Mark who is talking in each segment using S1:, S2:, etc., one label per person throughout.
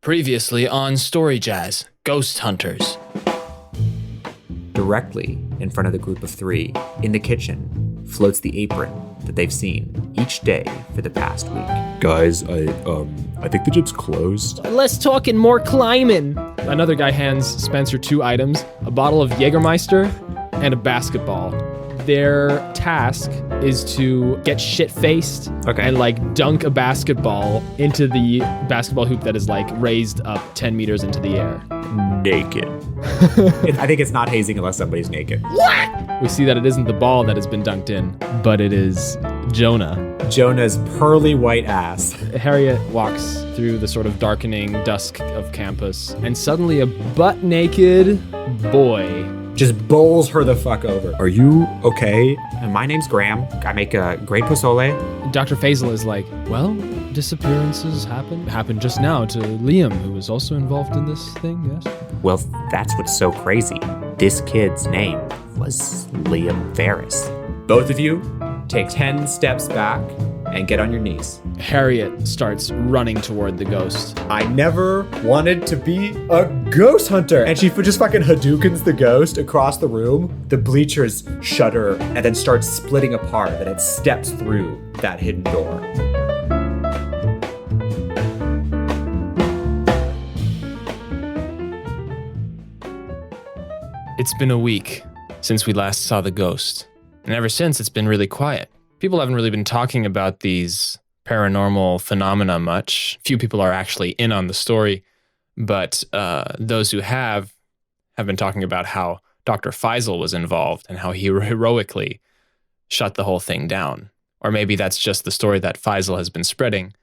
S1: Previously on StoryJazz, Ghost Hunters.
S2: Directly in front of the group of three, in the kitchen, floats the apron that they've seen each day for the past week.
S3: Guys, I think the gym's closed.
S4: Less talking, more climbing. Another guy hands Spencer 2 items, a bottle of Jägermeister and a basketball. Their task is to get shit-faced and dunk a basketball into the basketball hoop that is raised up 10 meters into the air.
S3: Naked.
S2: I think it's not hazing unless somebody's naked.
S4: We see that it isn't the ball that has been dunked in, but it is Jonah.
S2: Jonah's pearly white ass.
S4: Harriet walks through the sort of darkening dusk of campus, and suddenly a butt-naked boy
S2: just bowls her the fuck over.
S3: Are you okay?
S2: My name's Graham. I make a great pozole.
S4: Dr. Pozole is like, well, disappearances happen. Happened just now to Liam, who was also involved in this thing, yes?
S2: Well, that's what's so crazy. This kid's name was Liam Ferris. Both of you take 10 steps back and get on your knees.
S4: Harriet starts running toward the ghost.
S5: I never wanted to be a ghost hunter.
S2: And she just fucking Hadoukens the ghost across the room. The bleachers shudder and then start splitting apart, and it steps through that hidden door.
S1: It's been a week since we last saw the ghost, and ever since it's been really quiet. People haven't really been talking about these paranormal phenomena much. Few people are actually in on the story, but those who have been talking about how Dr. Faisal was involved and how he heroically shut the whole thing down. Or maybe that's just the story that Faisal has been spreading.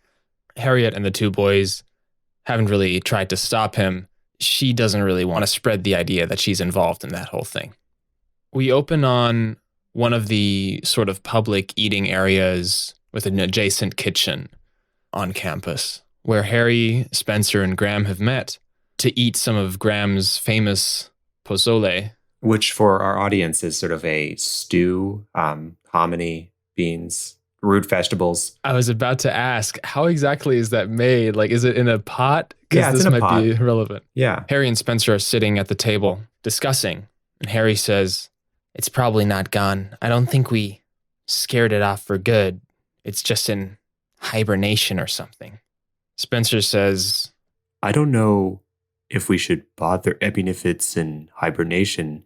S1: Harriet and the two boys haven't really tried to stop him. She doesn't really want to spread the idea that she's involved in that whole thing. We open on one of the sort of public eating areas with an adjacent kitchen on campus, where Harry, Spencer, and Graham have met to eat some of Graham's famous pozole.
S2: Which for our audience is sort of a stew, hominy, beans, root vegetables.
S4: I was about to ask, how exactly is that made? Is it in a pot?
S2: Yeah, it's
S4: this
S2: in a
S4: might
S2: pot.
S4: Be relevant.
S2: Yeah.
S1: Harry and Spencer are sitting at the table discussing, and Harry says, "It's probably not gone. I don't think we scared it off for good. It's just in hibernation or something." Spencer says,
S3: I don't know if we should bother. I mean, if it's in hibernation,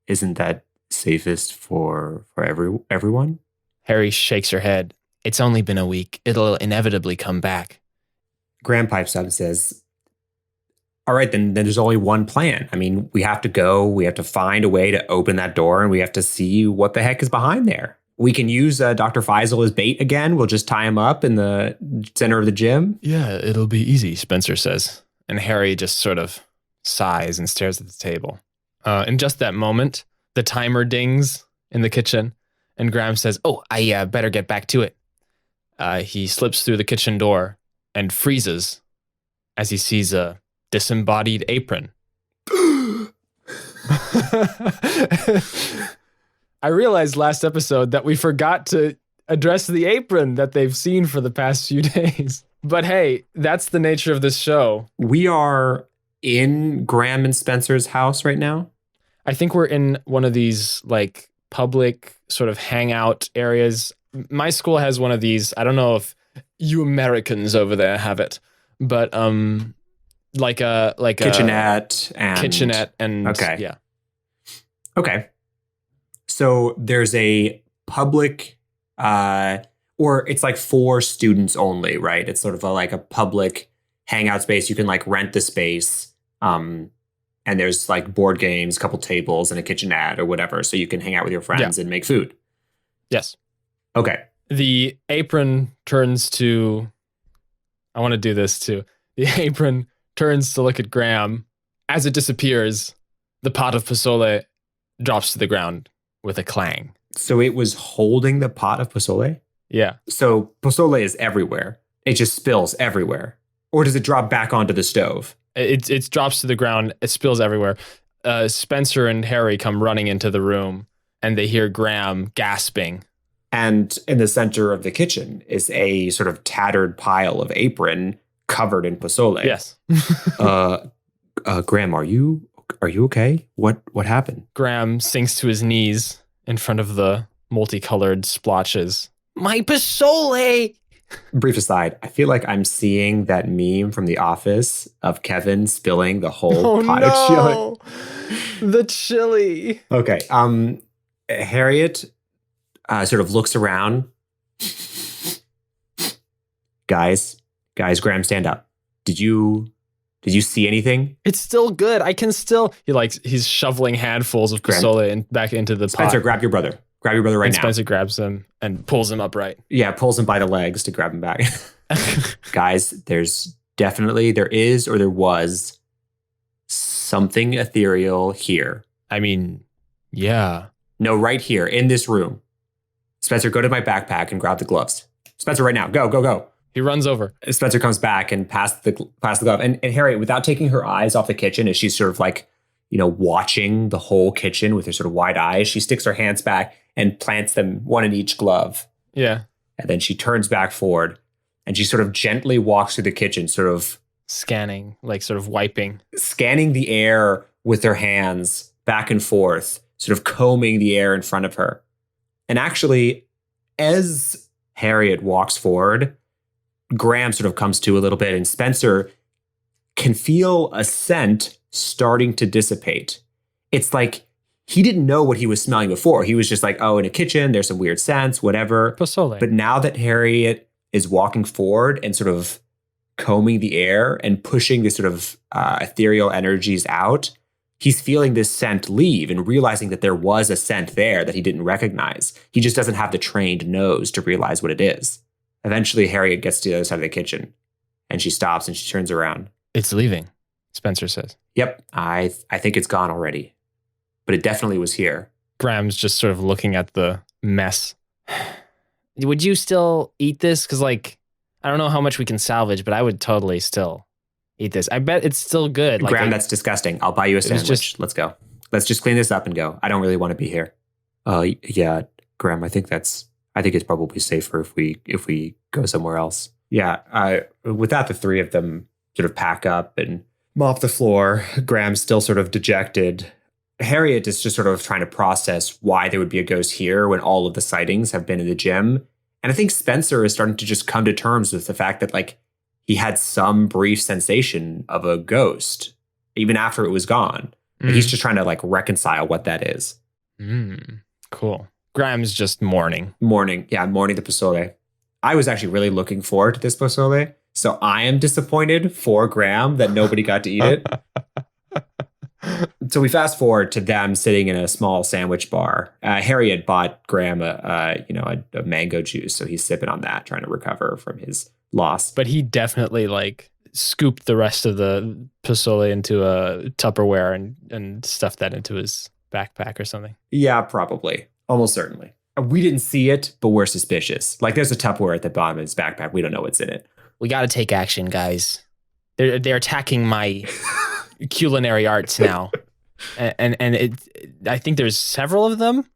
S3: isn't that safest for everyone?
S1: Harry shakes her head. "It's only been a week. It'll inevitably come back."
S2: Graham pipes up and says, all right, then there's only one plan. I mean, we have to go, we have to find a way to open that door, and we have to see what the heck is behind there. We can use Dr. Faisal as bait again. We'll just tie him up in the center of the gym.
S1: "Yeah, it'll be easy," Spencer says. And Harry just sort of sighs and stares at the table. In just that moment, the timer dings in the kitchen, and Graham says, "Oh, I better get back to it." He slips through the kitchen door and freezes as he sees a disembodied apron.
S4: I realized last episode that we forgot to address the apron that they've seen for the past few days. But hey, that's the nature of this show.
S2: We are in Graham and Spencer's house right now.
S4: I think we're in one of these public sort of hangout areas. My school has one of these. I don't know if you Americans over there have it, but like a
S2: kitchenette
S4: and
S2: okay.
S4: Yeah.
S2: Okay. So there's a public or it's for students only, right? It's sort of a public hangout space. You can rent the space. And there's board games, a couple tables, and a kitchenette or whatever. So you can hang out with your friends and make food.
S4: Yes.
S2: Okay.
S4: The apron turns to, I want to do this too. The apron turns to look at Graham. As it disappears, the pot of pozole drops to the ground with a clang.
S2: So it was holding the pot of pozole?
S4: Yeah.
S2: So pozole is everywhere. It just spills everywhere. Or does it drop back onto the stove?
S4: It drops to the ground. It spills everywhere. Spencer and Harry come running into the room, and they hear Graham gasping.
S2: And in the center of the kitchen is a sort of tattered pile of apron covered in pozole.
S4: Yes.
S3: Graham, are you okay? What happened?
S4: Graham sinks to his knees in front of the multicolored splotches. My pozole!
S2: Brief aside, I feel like I'm seeing that meme from The Office of Kevin spilling the whole pot of chili.
S4: The chili.
S2: Okay. Harriet sort of looks around. Guys, Graham, stand up. Did you see anything?
S4: It's still good. I can still. He's shoveling handfuls of
S2: Graham.
S4: pozole back into the
S2: Spencer,
S4: pot.
S2: grab your brother. Grab your brother right
S4: And
S2: now.
S4: Spencer grabs him and pulls him upright.
S2: Yeah, pulls him by the legs to grab him back. Guys, there was something ethereal here.
S4: I mean, yeah.
S2: No, right here in this room. Spencer, go to my backpack and grab the gloves. Spencer, right now. Go.
S4: He runs over.
S2: Spencer comes back and passes the glove. And Harriet, without taking her eyes off the kitchen, as she's sort of like, watching the whole kitchen with her sort of wide eyes, she sticks her hands back and plants them one in each glove.
S4: Yeah.
S2: And then she turns back forward and she sort of gently walks through the kitchen, sort of
S4: Scanning, sort of wiping.
S2: scanning the air with her hands back and forth, sort of combing the air in front of her. And actually, as Harriet walks forward, Graham sort of comes to a little bit, and Spencer can feel a scent starting to dissipate. It's like he didn't know what he was smelling before. He was just like, oh, in a kitchen, there's some weird scents, whatever.
S4: Pozole.
S2: But now that Harriet is walking forward and sort of combing the air and pushing the sort of ethereal energies out, he's feeling this scent leave and realizing that there was a scent there that he didn't recognize. He just doesn't have the trained nose to realize what it is. Eventually, Harriet gets to the other side of the kitchen and she stops and she turns around.
S4: It's leaving, Spencer says.
S2: Yep, I think it's gone already. But it definitely was here.
S4: Graham's just sort of looking at the mess. Would you still eat this? Because, I don't know how much we can salvage, but I would totally still eat this. I bet it's still good.
S2: Graham, that's disgusting. I'll buy you a sandwich.
S4: just-
S2: Let's go. Let's just clean this up and go. I don't really want to be here.
S3: Yeah, Graham, I think it's probably safer if we go somewhere else.
S2: Yeah, with that, the three of them sort of pack up and mop the floor. Graham's still sort of dejected. Harriet is just sort of trying to process why there would be a ghost here when all of the sightings have been in the gym. And I think Spencer is starting to just come to terms with the fact that he had some brief sensation of a ghost even after it was gone. But he's just trying to reconcile what that is.
S4: Cool. Graham's just mourning.
S2: Mourning the pozole. I was actually really looking forward to this pozole. So I am disappointed for Graham that nobody got to eat it. So we fast forward to them sitting in a small sandwich bar. Harriet bought Graham a mango juice, so he's sipping on that, trying to recover from his loss.
S4: But he definitely scooped the rest of the pozole into a Tupperware and stuffed that into his backpack or something.
S2: Yeah, probably. Almost certainly. We didn't see it, but we're suspicious. There's a Tupperware at the bottom of his backpack. We don't know what's in it.
S1: We got to take action, guys. They're attacking my culinary arts now, and I think there's several of them.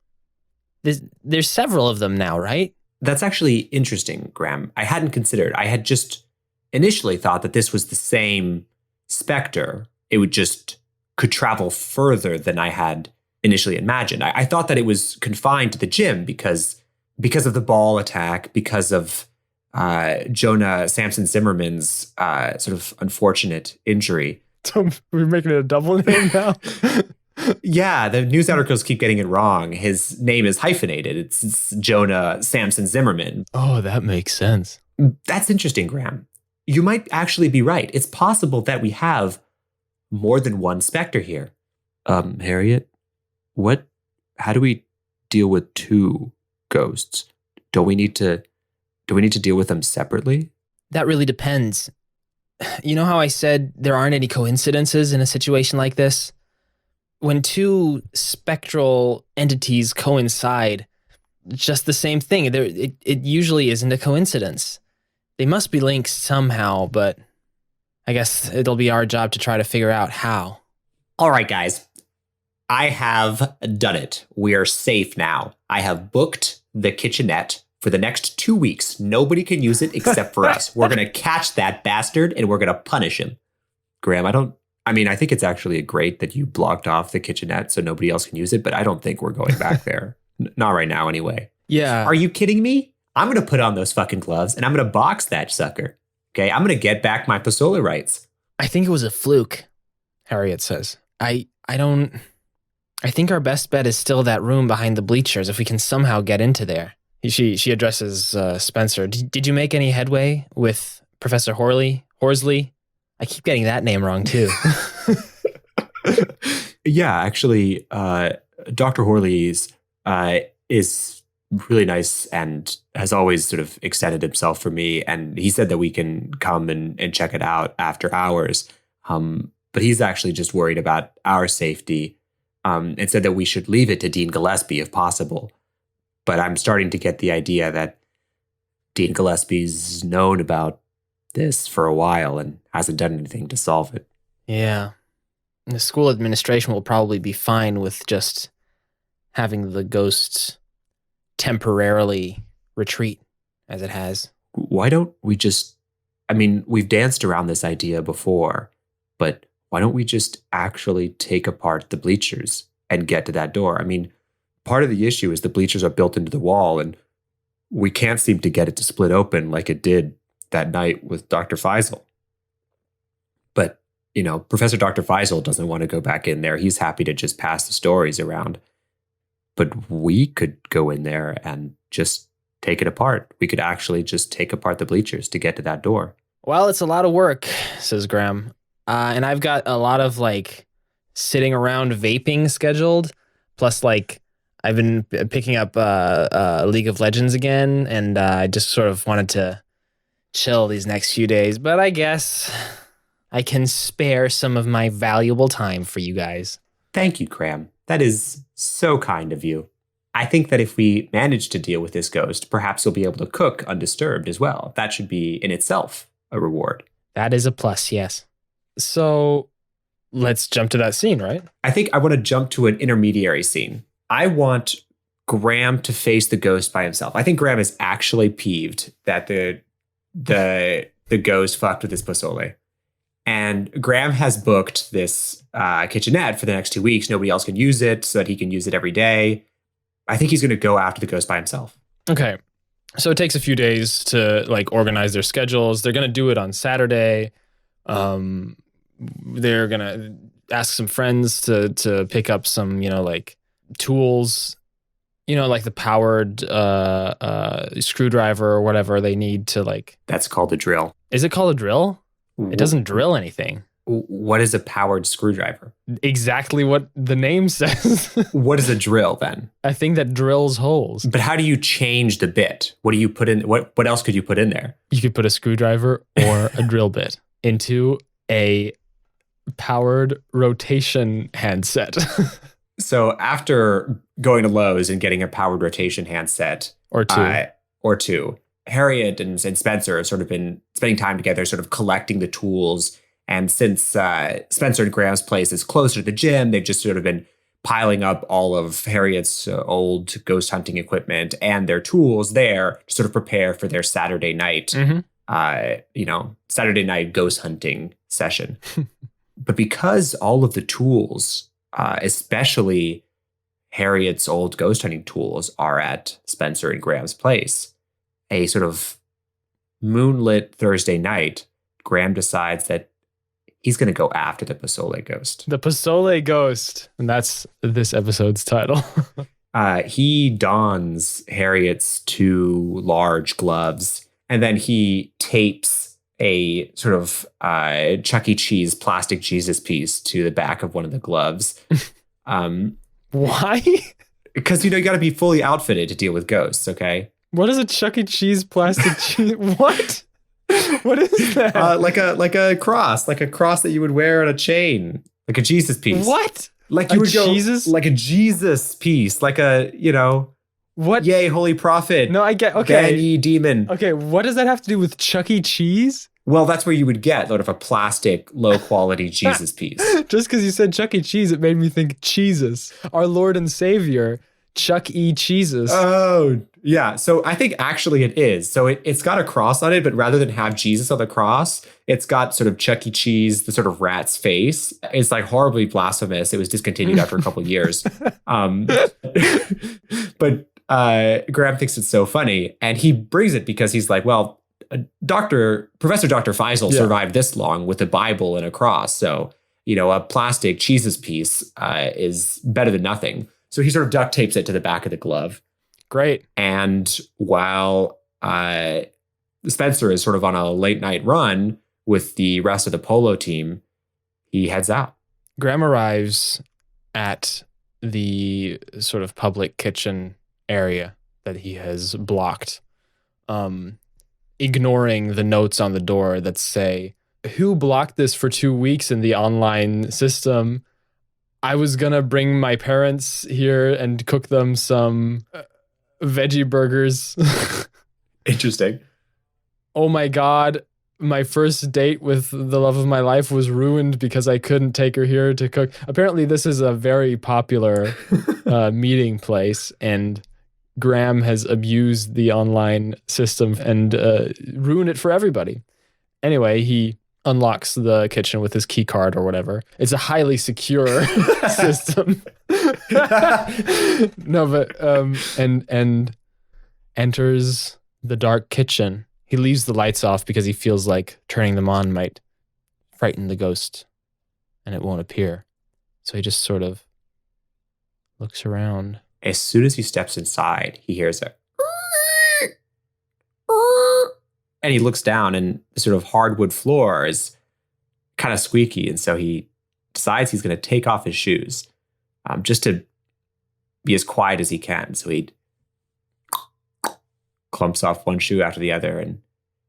S1: There's several of them now, right?
S2: That's actually interesting, Graham. I hadn't considered. I had just initially thought that this was the same specter. It could travel further than I had initially imagined. I thought that it was confined to the gym because of the ball attack, because of Jonah Samson Zimmerman's sort of unfortunate injury.
S4: So we're making it a double name now?
S2: Yeah, the news articles keep getting it wrong. His name is hyphenated. It's Jonah Samson Zimmerman.
S4: Oh, that makes sense.
S2: That's interesting, Graham. You might actually be right. It's possible that we have more than one specter here.
S3: Harriet, how do we deal with two ghosts? Do we need to deal with them separately?
S1: That really depends. You know how I said there aren't any coincidences in a situation like this? When two spectral entities coincide, just the same thing. It usually isn't a coincidence. They must be linked somehow, but I guess it'll be our job to try to figure out how.
S2: All right, guys. I have done it. We are safe now. I have booked the kitchenette For the next 2 weeks, nobody can use it except for us. We're going to catch that bastard and we're going to punish him. Graham, I think it's actually great that you blocked off the kitchenette so nobody else can use it, but I don't think we're going back there. Not right now anyway.
S1: Yeah.
S2: Are you kidding me? I'm going to put on those fucking gloves and I'm going to box that sucker. Okay, I'm going to get back my Pozole rights.
S1: I think it was a fluke, Harriet says. I think our best bet is still that room behind the bleachers if we can somehow get into there. She addresses Spencer. Did you make any headway with Professor Horsley? I keep getting that name wrong too.
S3: Yeah, actually, Dr. Horley's is really nice and has always sort of extended himself for me. And he said that we can come and check it out after hours. But he's actually just worried about our safety and said that we should leave it to Dean Gillespie if possible. But I'm starting to get the idea that Dean Gillespie's known about this for a while and hasn't done anything to solve it.
S1: Yeah. The school administration will probably be fine with just having the ghosts temporarily retreat as it has.
S3: Why don't we just, we've danced around this idea before, but why don't we just actually take apart the bleachers and get to that door? Part of the issue is the bleachers are built into the wall and we can't seem to get it to split open like it did that night with Dr. Faisal. But, Professor Dr. Faisal doesn't want to go back in there. He's happy to just pass the stories around. But we could go in there and just take it apart. We could actually just take apart the bleachers to get to that door.
S1: Well, it's a lot of work, says Graham. And I've got a lot of sitting around vaping scheduled. Plus I've been picking up League of Legends again. And I just sort of wanted to chill these next few days. But I guess I can spare some of my valuable time for you guys.
S2: Thank you, Graham. That is so kind of you. I think that if we manage to deal with this ghost, perhaps we'll be able to cook undisturbed as well. That should be in itself a reward.
S1: That is a plus, yes. So let's jump to that scene, right?
S2: I think I want to jump to an intermediary scene. I want Graham to face the ghost by himself. I think Graham is actually peeved that the ghost fucked with his Pozole. And Graham has booked this kitchenette for the next 2 weeks. Nobody else can use it so that he can use it every day. I think he's going to go after the ghost by himself.
S4: Okay. So it takes a few days to organize their schedules. They're going to do it on Saturday. They're going to ask some friends to pick up some, tools, the powered screwdriver or whatever they need to
S2: That's called a drill.
S4: Is it called a drill? It doesn't drill anything.
S2: What is a powered screwdriver?
S4: Exactly what the name says.
S2: What is a drill then?
S4: I think that drills holes.
S2: But how do you change the bit? What do you put in? What else could you put in there?
S4: You could put a screwdriver or a drill bit into a powered rotation handset.
S2: So after going to Lowe's and getting a powered rotation handset
S4: or two,
S2: Harriet and Spencer have sort of been spending time together, sort of collecting the tools. And since Spencer and Graham's place is closer to the gym, they've just sort of been piling up all of Harriet's old ghost hunting equipment and their tools there to sort of prepare for their Saturday night, Saturday night ghost hunting session. But because all of the tools, especially Harriet's old ghost hunting tools, are at Spencer and Graham's place, a sort of moonlit Thursday night, Graham decides that he's going to go after the Pozole ghost.
S4: The Pozole ghost. And that's this episode's title.
S2: He dons Harriet's 2 large gloves, and then he tapes a sort of Chuck E. Cheese plastic Jesus piece to the back of one of the gloves.
S4: Why?
S2: Because, you got to be fully outfitted to deal with ghosts, okay?
S4: What is a Chuck E. Cheese plastic cheese? What? What is that?
S2: Like a cross that you would wear on a chain, like a Jesus piece.
S4: What?
S2: Like you would
S4: Jesus?
S2: go like a Jesus piece, like a
S4: what?
S2: Yay, holy prophet!
S4: No, I get okay.
S2: Ban ye demon.
S4: Okay, what does that have to do with Chuck E. Cheese?
S2: Well, that's where you would get sort of a plastic, low quality Jesus piece.
S4: Just because you said Chuck E. Cheese, it made me think Jesus, our Lord and Savior, Chuck E. Cheeses.
S2: Oh, yeah. So I think actually it is. So it's got a cross on it, but rather than have Jesus on the cross, it's got sort of Chuck E. Cheese, the sort of rat's face. It's like horribly blasphemous. It was discontinued after a couple of years. But Graham thinks it's so funny. And he brings it because he's like, well, Professor Dr. Faisal survived this long with a Bible and a cross. So, a plastic cheeses piece is better than nothing. So he sort of duct tapes it to the back of the glove.
S4: Great.
S2: And while Spencer is sort of on a late night run with the rest of the polo team, he heads out.
S1: Graham arrives at the sort of public kitchen area that he has blocked, ignoring the notes on the door that say, "Who blocked this for 2 weeks in the online system? I was going to bring my parents here and cook them some veggie burgers."
S2: Interesting.
S1: Oh my God. My first date with the love of my life was ruined because I couldn't take her here to cook. Apparently, this is a very popular meeting place, and Graham has abused the online system and ruined it for everybody. Anyway, he unlocks the kitchen with his key card or whatever. It's a highly secure system. No, but and enters the dark kitchen. He leaves the lights off because he feels like turning them on might frighten the ghost and it won't appear. So he just sort of looks around.
S2: As soon as he steps inside, he hears a and he looks down, and the sort of hardwood floor is kind of squeaky. And so he decides he's going to take off his shoes just to be as quiet as he can. So he clumps off one shoe after the other and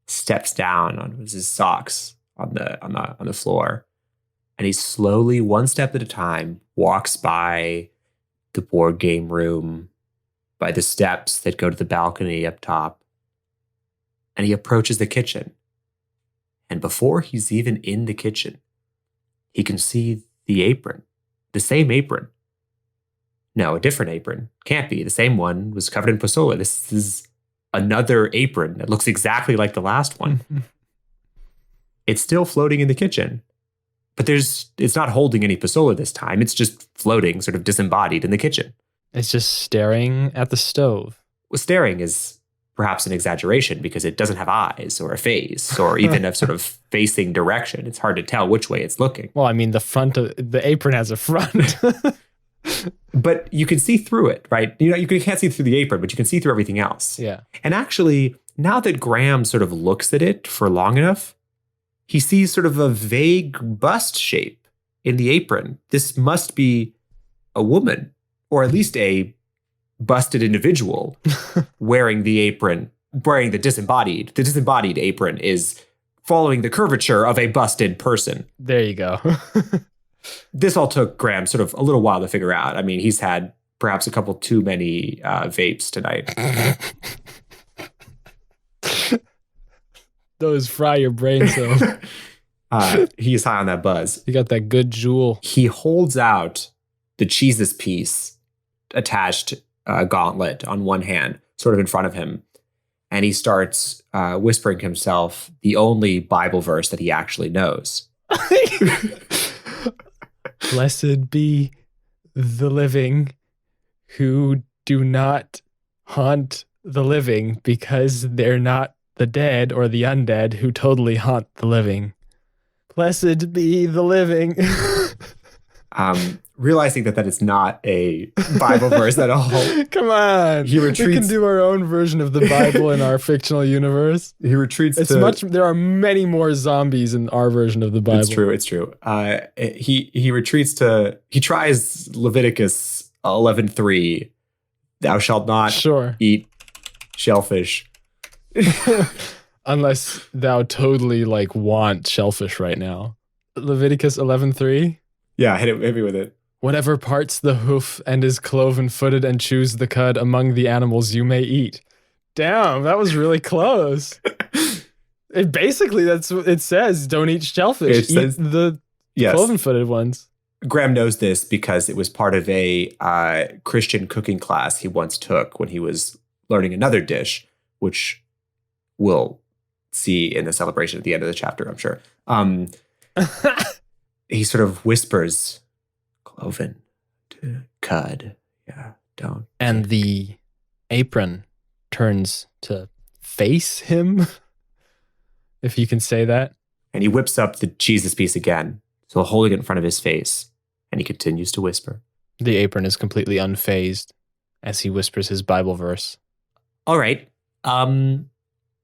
S2: steps down on his socks on the floor. And he slowly, one step at a time, walks by the board game room, by the steps that go to the balcony up top. And he approaches the kitchen. And before he's even in the kitchen, he can see the apron, the same apron. No, a different apron. Can't be. The same one was covered in pozole. This is another apron that looks exactly like the last one. It's still floating in the kitchen. But it's not holding any pozole this time. It's just floating, sort of disembodied in the kitchen.
S1: It's just staring at the stove.
S2: Well, staring is perhaps an exaggeration because it doesn't have eyes or a face or even a sort of facing direction. It's hard to tell which way it's looking.
S1: Well, I mean, the apron has a front.
S2: But you can see through it, right? You can't see through the apron, but you can see through everything else.
S1: Yeah.
S2: And actually, now that Graham sort of looks at it for long enough, he sees sort of a vague bust shape in the apron. This must be a woman, or at least a busted individual wearing the apron, wearing the disembodied. The disembodied apron is following the curvature of a busted person.
S1: There you go.
S2: This all took Graham sort of a little while to figure out. I mean, he's had perhaps a couple too many vapes tonight.
S1: Those fry your brain cells.
S2: He's high on that buzz.
S1: You got that good jewel.
S2: He holds out the cheeses piece attached gauntlet on one hand, sort of in front of him. And he starts whispering to himself the only Bible verse that he actually knows.
S1: Blessed be the living who do not haunt the living, because they're not the dead or the undead who totally haunt the living. Blessed be the living.
S2: Realizing that is not a Bible verse at all.
S1: Come on.
S2: He retreats.
S1: We can do our own version of the Bible in our fictional universe.
S2: He retreats
S1: there are many more zombies in our version of the Bible.
S2: It's true. He retreats he tries Leviticus 11:3. Thou shalt not eat shellfish.
S1: Unless thou totally want shellfish right now. Leviticus 11:3.
S2: Yeah, hit me with it.
S1: Whatever parts the hoof and is cloven-footed and chews the cud among the animals you may eat. Damn, that was really close. Basically, that's what it says. Don't eat shellfish. Eat the cloven-footed ones.
S2: Graham knows this because it was part of a Christian cooking class he once took when he was learning another dish, which we'll see in the celebration at the end of the chapter, I'm sure. He sort of whispers, cloven to cud. Yeah, don't.
S1: And the apron turns to face him, if you can say that.
S2: And he whips up the Jesus piece again, so holding it in front of his face, and he continues to whisper.
S1: The apron is completely unfazed as he whispers his Bible verse.
S2: All right.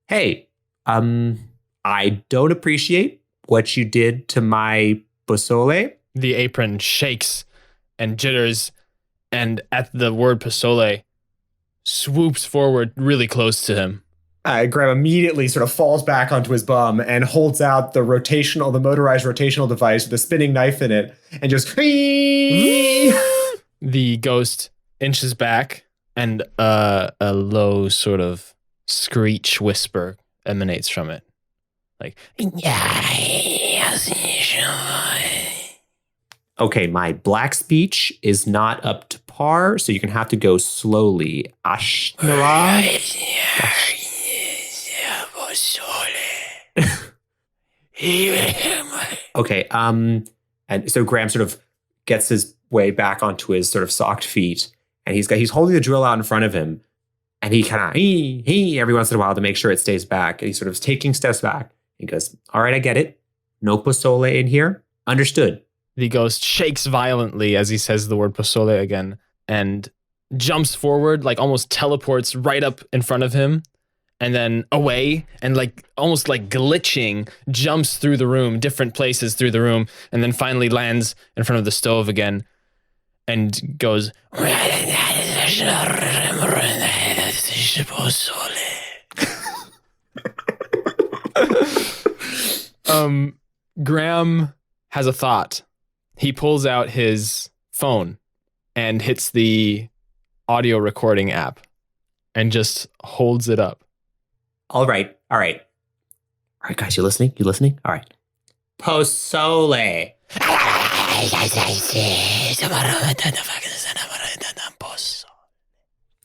S2: Hey, I don't appreciate what you did to my pozole.
S1: The apron shakes and jitters, and at the word pozole, swoops forward really close to him.
S2: Graham immediately sort of falls back onto his bum and holds out the motorized rotational device with a spinning knife in it, and just
S1: the ghost inches back, and a low sort of screech whisper emanates from it, like.
S2: Okay, my black speech is not up to par, so you're gonna have to go slowly. Okay, and so Graham sort of gets his way back onto his sort of socked feet, and he's holding the drill out in front of him, and he kind of every once in a while to make sure it stays back, and he's sort of taking steps back. He goes, "All right, I get it. No pozole in here. Understood."
S1: The ghost shakes violently as he says the word pozole again, and jumps forward, like almost teleports right up in front of him, and then away, and like almost like glitching, jumps through the room, different places through the room, and then finally lands in front of the stove again, and goes, Graham has a thought. He pulls out his phone and hits the audio recording app and just holds it up.
S2: All right, guys, you listening? All right. Pozole.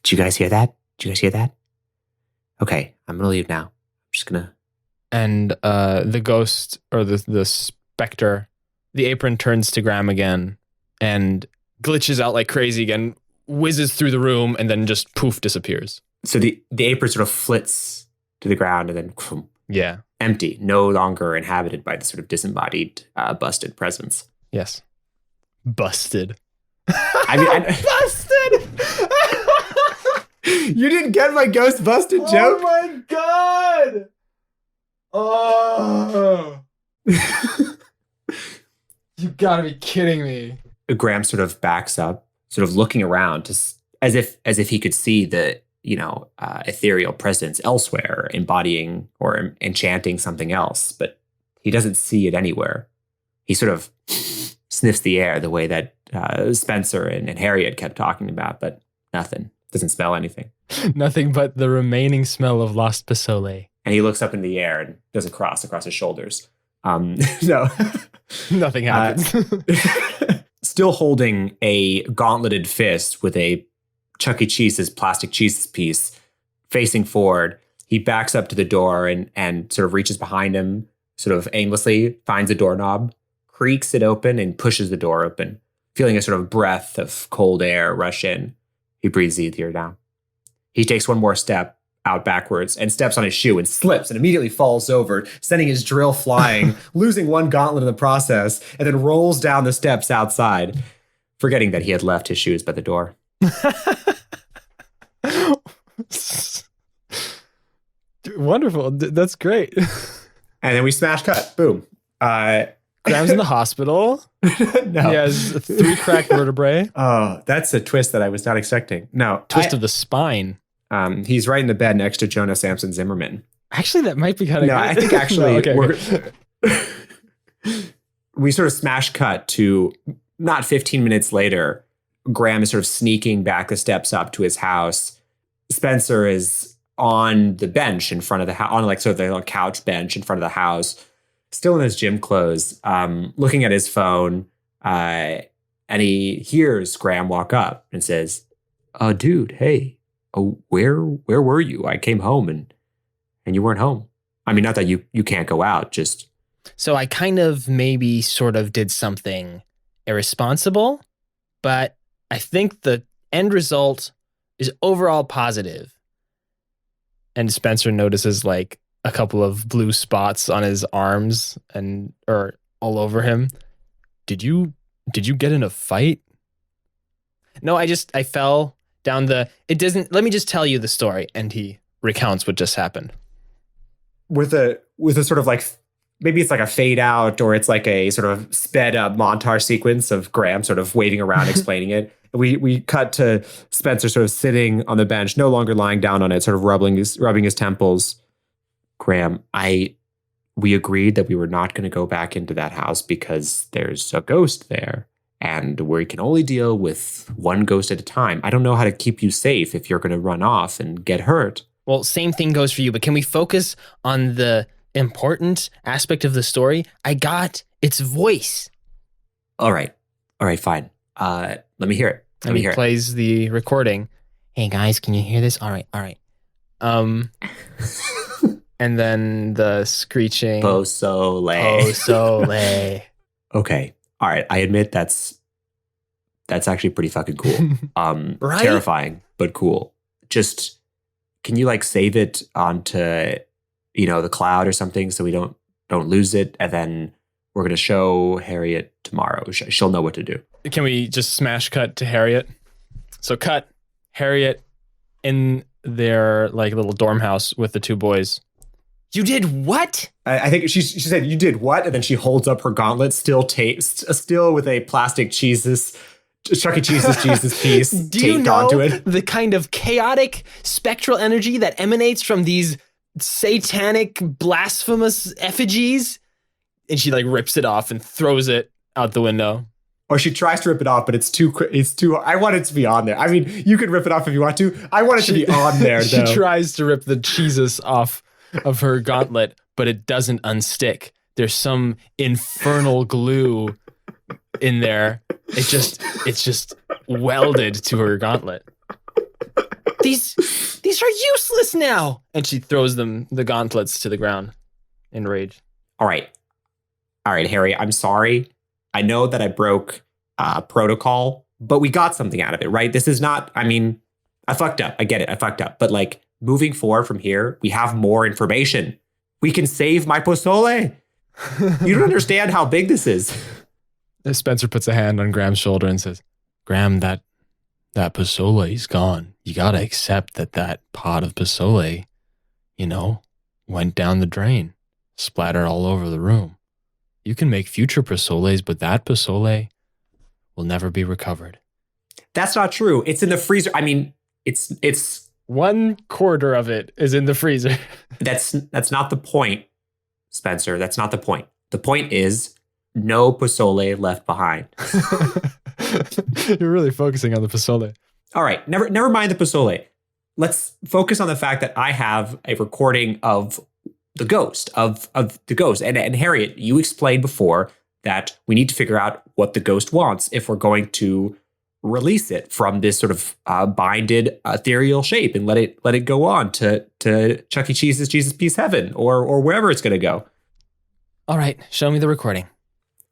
S2: Did you guys hear that? Okay, I'm gonna leave now. I'm just gonna.
S1: And the ghost, or the specter, the apron turns to Graham again and glitches out like crazy again, whizzes through the room, and then just poof, disappears.
S2: So the apron sort of flits to the ground and then
S1: Yeah.
S2: empty, no longer inhabited by the sort of disembodied, busted presence.
S1: Yes. Busted.
S2: Busted! You didn't get my ghost busted joke?
S5: Oh my god! Oh. You gotta be kidding me.
S2: Graham sort of backs up, sort of looking around as if he could see the ethereal presence elsewhere, embodying or enchanting something else, but he doesn't see it anywhere. He sort of sniffs the air the way that Spencer and Harriet kept talking about, but nothing. Doesn't smell anything.
S1: Nothing but the remaining smell of lost pozole.
S2: And he looks up in the air and does a cross across his shoulders. No.
S1: Nothing happens.
S2: Still holding a gauntleted fist with a Chuck E. Cheese's plastic cheese piece facing forward, he backs up to the door and sort of reaches behind him, sort of aimlessly finds a doorknob, creaks it open, and pushes the door open, feeling a sort of breath of cold air rush in. He breathes easier now. He takes one more step out backwards and steps on his shoe and slips and immediately falls over, sending his drill flying, losing one gauntlet in the process, and then rolls down the steps outside, forgetting that he had left his shoes by the door.
S1: Wonderful. That's great.
S2: And then we smash cut. Boom.
S1: Graham's in the hospital.
S2: No.
S1: He has 3 cracked vertebrae.
S2: Oh, that's a twist that I was not expecting. No.
S1: Twist of the spine.
S2: He's right in the bed next to Jonah Samson Zimmerman.
S1: Actually, that might be kind of
S2: No,
S1: good.
S2: I think actually
S1: No, okay.
S2: we sort of smash cut to not 15 minutes later. Graham is sort of sneaking back the steps up to his house. Spencer is on the bench in front of the house, on like sort of the little couch bench in front of the house, still in his gym clothes, looking at his phone, And he hears Graham walk up and says, dude, hey, where were you? I came home and you weren't home. I mean, not that you can't go out, just.
S1: So I kind of maybe sort of did something irresponsible, but I think the end result is overall positive. And Spencer notices like a couple of blue spots on his arms or all over him. Did you get in a fight? No, I fell down let me just tell you the story. And he recounts what just happened.
S2: With a sort of like, maybe it's like a fade out or it's like a sort of sped up montage sequence of Graham sort of waving around, explaining it. We cut to Spencer sort of sitting on the bench, no longer lying down on it, sort of rubbing his temples. Graham, we agreed that we were not going to go back into that house because there's a ghost there and we can only deal with one ghost at a time. I don't know how to keep you safe if you're going to run off and get hurt.
S1: Well, same thing goes for you, but can we focus on the important aspect of the story? I got its voice.
S2: All right, fine. Let me hear it.
S1: And he plays the recording. Hey guys, can you hear this? All right. And then the screeching.
S2: Pozole. Okay. All right. I admit that's actually pretty fucking cool.
S1: Right?
S2: Terrifying, but cool. Just, can you like save it onto, the cloud or something so we don't lose it? And then we're going to show Harriet tomorrow. She'll know what to do.
S4: Can we just smash cut to Harriet? So cut Harriet in their like little dorm house with the two boys.
S1: You did what?
S2: I think she said, you did what? And then she holds up her gauntlet, still with a plastic Chuck E. Cheese's Jesus piece taped onto it.
S1: The kind of chaotic spectral energy that emanates from these satanic, blasphemous effigies? And she like rips it off and throws it out the window.
S2: Or she tries to rip it off, but it's too. I want it to be on there. I mean, you could rip it off if you want to. I want it to be on there, though.
S4: She tries to rip the Jesus off of her gauntlet, but it doesn't unstick. There's some infernal glue in there. It's just welded to her gauntlet.
S1: These are useless now.
S4: And she throws the gauntlets to the ground in rage.
S2: All right, Harry, I'm sorry. I know that I broke protocol, but we got something out of it, right? This is not, I mean, I fucked up. I get it. I fucked up. But like moving forward from here, we have more information. We can save my pozole. You don't understand how big this is.
S4: Spencer puts a hand on Graham's shoulder and says, Graham, that pozole is gone. You got to accept that pot of pozole, went down the drain, splattered all over the room. You can make future pozoles, but that pozole will never be recovered.
S2: That's not true. It's in the freezer. I mean, it's
S4: 1/4 of it is in the freezer.
S2: That's not the point, Spencer. That's not the point. The point is no pozole left behind.
S4: You're really focusing on the pozole.
S2: All right, never mind the pozole. Let's focus on the fact that I have a recording of the ghost of the ghost. And Harriet, you explained before that we need to figure out what the ghost wants if we're going to release it from this sort of binded ethereal shape and let it go on to Chuck E. Cheese's Jesus Peace Heaven or wherever it's going to go.
S1: All right, show me the recording.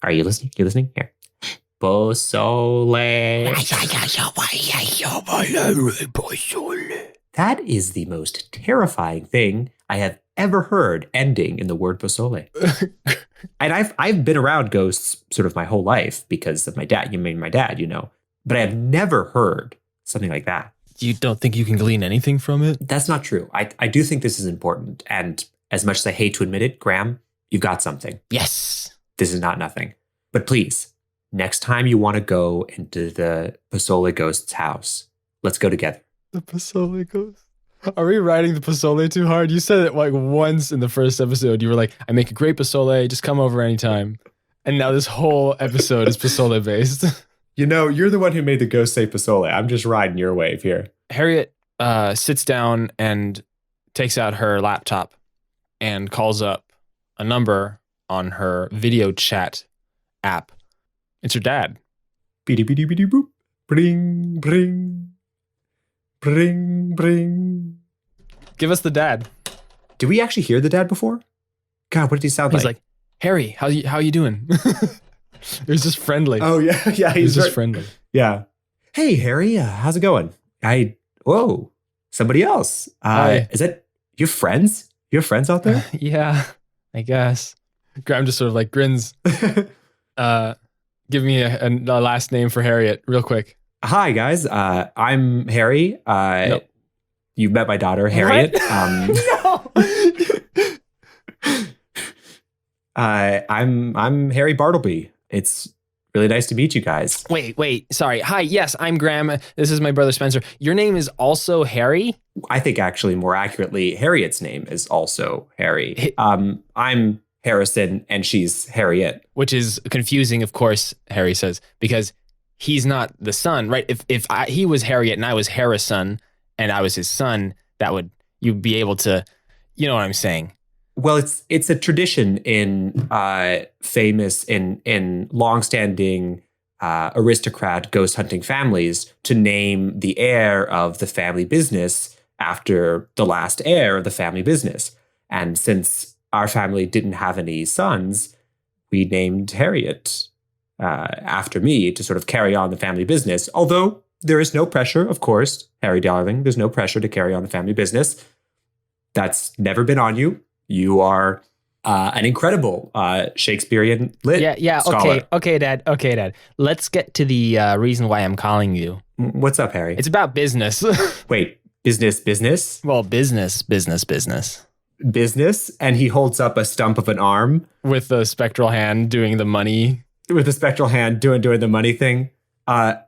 S2: Are you listening? You listening? Here. Pozole. That is the most terrifying thing I have ever heard ending in the word pozole. And I've been around ghosts sort of my whole life because of my dad. But I have never heard something like that.
S4: You don't think you can glean anything from it?
S2: That's not true. I do think this is important. And as much as I hate to admit it, Graham, you've got something.
S1: Yes.
S2: This is not nothing. But please, next time you want to go into the pozole ghost's house, let's go together.
S4: The pozole ghost? Are we riding the pozole too hard? You said it like once in the first episode. You were like, I make a great pozole. Just come over anytime. And now this whole episode is pozole based.
S2: You're the one who made the ghost say pozole. I'm just riding your wave here.
S4: Harriet sits down and takes out her laptop and calls up a number on her video chat app.
S1: It's your dad.
S3: Beady beady beady boop. Bring, bring. Bring, bring.
S1: Give us the dad.
S3: Did we actually hear the dad before? God, what did he sound
S1: He's
S3: like?
S1: like, Harry, how you doing? It was just friendly.
S3: Oh, yeah. Yeah.
S1: He was just friendly.
S3: Yeah. Hey, Harry, how's it going? Whoa, somebody else.
S1: Hi.
S3: Is that your friends? You have friends out there?
S1: Yeah, I guess. Graham just sort of like grins. Give me a last name for Harriet real quick.
S3: Hi, guys. I'm Harry.
S1: Nope.
S3: You've met my daughter, Harriet.
S1: No.
S3: I'm Harry Bartleby. It's really nice to meet you guys.
S1: Wait. Sorry. Hi. Yes, I'm Graham. This is my brother Spencer. Your name is also Harry?
S3: I think actually more accurately, Harriet's name is also Harry. I'm Harrison and she's Harriet.
S1: Which is confusing, of course, Harry says, because he's not the son, right? If he was Harriet and I was Harrison and I was his son, you'd be able to, you know what I'm saying?
S3: Well, it's a tradition in famous in longstanding aristocrat ghost hunting families to name the heir of the family business after the last heir of the family business. And since our family didn't have any sons, we named Harriet after me to sort of carry on the family business. Although there is no pressure, of course, Harry darling, there's no pressure to carry on the family business. That's never been on you. You are an incredible Shakespearean lit scholar.
S1: Okay, Dad. Let's get to the reason why I'm calling you.
S3: What's up, Harry?
S1: It's about business.
S3: Wait, business?
S1: Well, business.
S3: Business? And he holds up a stump of an arm.
S1: With the spectral hand doing the money.
S3: With the spectral hand doing the money thing.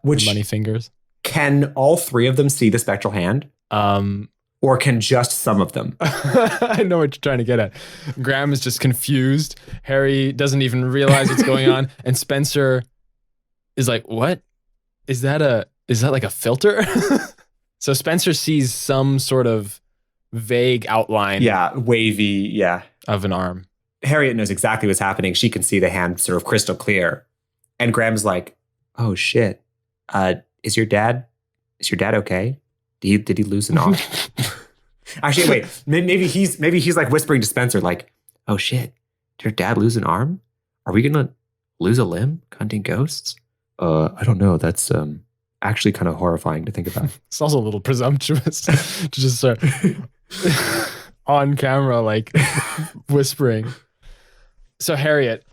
S3: Which
S1: money fingers.
S3: Can all three of them see the spectral hand? Or can just some of them?
S1: I know what you're trying to get at. Graham is just confused. Harry doesn't even realize what's going on. And Spencer is like, what? Is that like a filter? So Spencer sees some sort of vague outline.
S3: Yeah, wavy, yeah.
S1: Of an arm.
S3: Harriet knows exactly what's happening. She can see the hand sort of crystal clear. And Graham's like, oh shit. Is your dad okay? Did he lose an arm? Actually, wait. Maybe he's like whispering to Spencer, like, "Oh shit, did your dad lose an arm? Are we gonna lose a limb hunting ghosts?" I don't know. That's actually kind of horrifying to think about.
S1: It's also a little presumptuous to just start on camera, like whispering. So Harriet,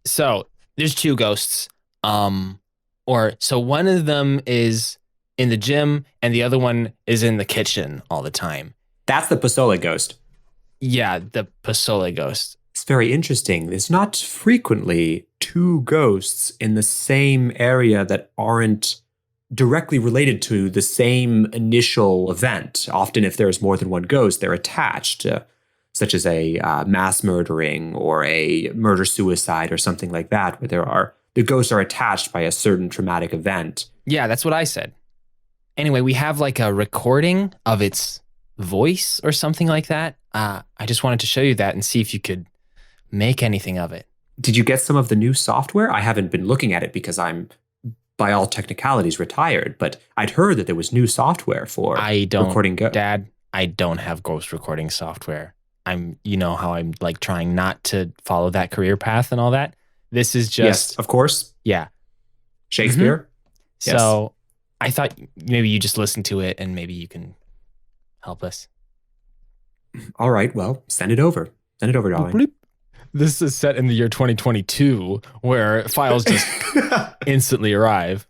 S1: so there's two ghosts. So one of them is in the gym, and the other one is in the kitchen all the time.
S3: That's the Pozole ghost.
S1: Yeah, the Pozole ghost.
S3: It's very interesting. There's not frequently two ghosts in the same area that aren't directly related to the same initial event. Often, if there's more than one ghost, they're attached, such as a mass murdering or a murder-suicide or something like that, where the ghosts are attached by a certain traumatic event.
S1: Yeah, that's what I said. Anyway, we have like a recording of its voice or something like that. I just wanted to show you that and see if you could make anything of it.
S3: Did you get some of the new software? I haven't been looking at it because I'm, by all technicalities, retired. But I'd heard that there was new software for recording ghosts.
S1: Dad, I don't have ghost recording software. You know how I'm like trying not to follow that career path and all that. This is just...
S3: Yes, of course.
S1: Yeah.
S3: Shakespeare?
S1: Mm-hmm. Yes. So I thought maybe you just listen to it and maybe you can help us.
S3: All right, well, send it over. Send it over, darling.
S1: This is set in the year 2022 where files just instantly arrive.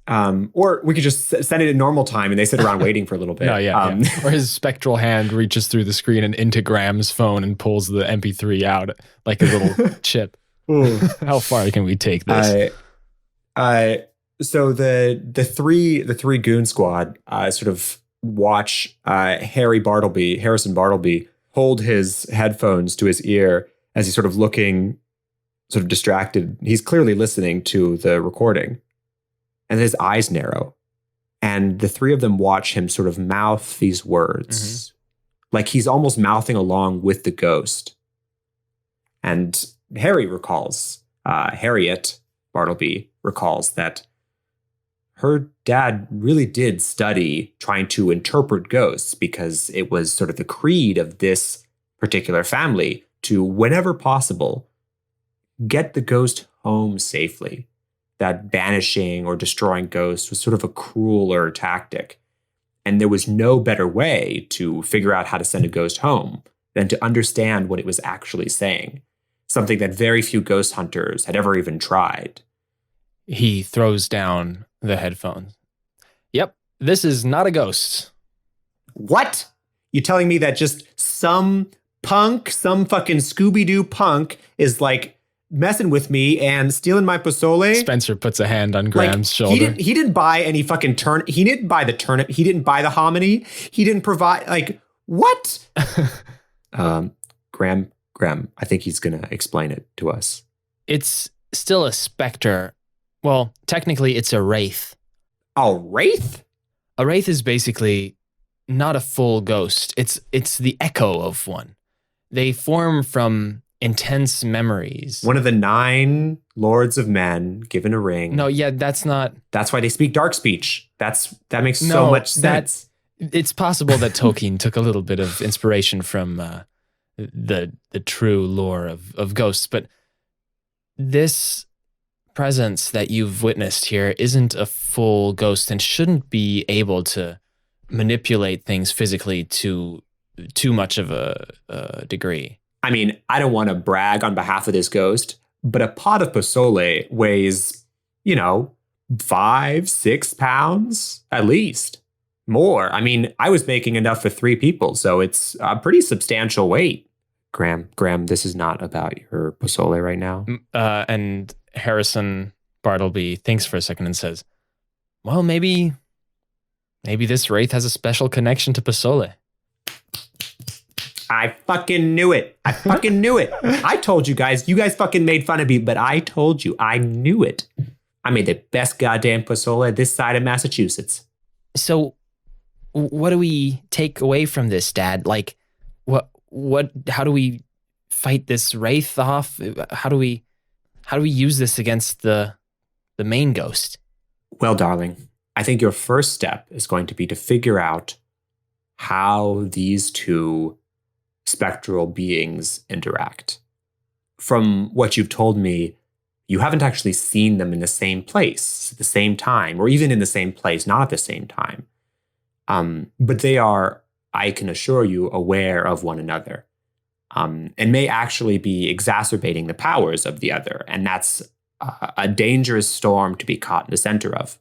S3: Or we could just send it in normal time and they sit around waiting for a little bit.
S1: No, yeah. Or his spectral hand reaches through the screen and into Graham's phone and pulls the MP3 out like a little chip. How far can we take this?
S3: So the three goon squad sort of watch Harrison Bartleby, hold his headphones to his ear as he's sort of looking sort of distracted. He's clearly listening to the recording, and his eyes narrow. And the three of them watch him sort of mouth these words, like he's almost mouthing along with the ghost. And Harry recalls Harriet
S2: Bartleby recalls that her dad really did study trying to interpret ghosts because it was sort of the creed of this particular family to, whenever possible, get the ghost home safely. That banishing or destroying ghosts was sort of a crueler tactic. And there was no better way to figure out how to send a ghost home than to understand what it was actually saying. Something that very few ghost hunters had ever even tried.
S1: He throws down the headphones. Yep, this is not a ghost.
S2: What? You telling me that just some punk, some fucking Scooby-Doo punk is like messing with me and stealing my pozole?
S1: Spencer puts a hand on Graham's shoulder.
S2: He didn't buy any fucking he didn't buy the turnip. He didn't buy the hominy. He didn't provide, like, what? Graham, I think he's going to explain it to us.
S1: It's still a specter. Well, technically it's a wraith.
S2: A wraith?
S1: A wraith is basically not a full ghost. It's the echo of one. They form from intense memories.
S2: One of the 9 lords of men given a ring.
S1: No, yeah, that's not.
S2: That's why they speak dark speech. That makes so much sense.
S1: It's possible that Tolkien took a little bit of inspiration from the true lore of ghosts, but this presence that you've witnessed here isn't a full ghost and shouldn't be able to manipulate things physically to too much of a degree.
S2: I mean, I don't want to brag on behalf of this ghost, but a pot of pozole weighs, 5-6 pounds at least. More. I mean, I was making enough for 3 people, so it's a pretty substantial weight. Graham, this is not about your pozole right now.
S1: And Harrison Bartleby thinks for a second and says, well, maybe this wraith has a special connection to pozole.
S2: I fucking knew it. I told you guys fucking made fun of me, but I told you, I knew it. I made the best goddamn pozole this side of Massachusetts.
S1: So what do we take away from this, Dad? Like, how do we fight this wraith off? How do we use this against the main ghost?
S2: Well, darling, I think your first step is going to be to figure out how these two spectral beings interact. From what you've told me, you haven't actually seen them in the same place at the same time, or even in the same place, not at the same time. But they are, I can assure you, aware of one another, and may actually be exacerbating the powers of the other. And that's a dangerous storm to be caught in the center of.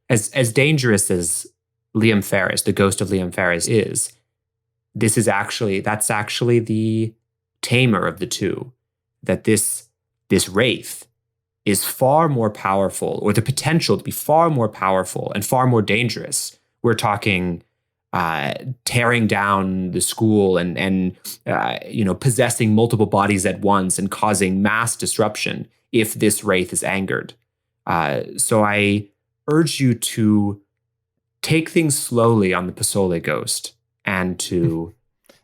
S2: As dangerous as Liam Ferris, the ghost of Liam Ferris, is, that's actually the tamer of the two. That this wraith is far more powerful, or the potential to be far more powerful and far more dangerous. We're talking tearing down the school and possessing multiple bodies at once and causing mass disruption if this wraith is angered. So I urge you to take things slowly on the pozole ghost and to...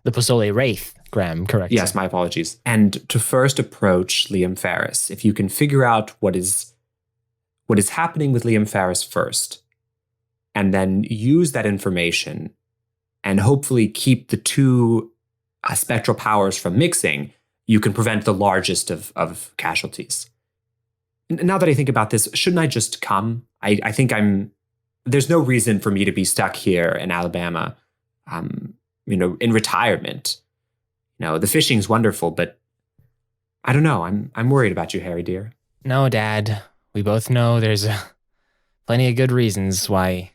S1: The pozole wraith, Graham, correct?
S2: Yes, my apologies. And to first approach Liam Ferris. If you can figure out what is happening with Liam Ferris first, and then use that information and hopefully keep the two spectral powers from mixing, you can prevent the largest of casualties. Now that I think about this, shouldn't I just come? I think there's no reason for me to be stuck here in Alabama, in retirement. The fishing's wonderful, but I don't know. I'm worried about you, Harry, dear.
S1: No, Dad. We both know there's plenty of good reasons why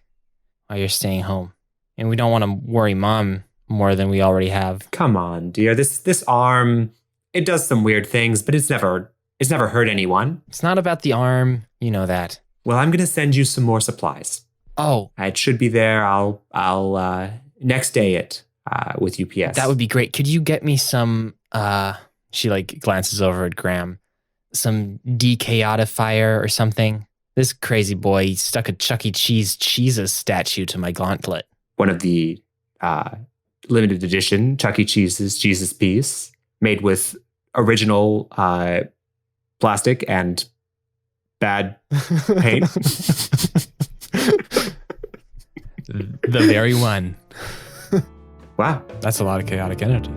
S1: you're staying home. And we don't want to worry Mom more than we already have.
S2: Come on, dear. This arm, it does some weird things, but it's never hurt anyone.
S1: It's not about the arm. You know that.
S2: Well, I'm going to send you some more supplies.
S1: Oh.
S2: It should be there. I'll next day it with UPS.
S1: That would be great. Could you get me some, she glances over at Graham, some dechaotifier or something? This crazy boy stuck a Chuck E. Cheese Jesus statue to my gauntlet.
S2: One of the limited edition Chuck E. Cheese's Jesus piece, made with original plastic and bad paint.
S1: The very one.
S2: Wow.
S1: That's a lot of chaotic energy.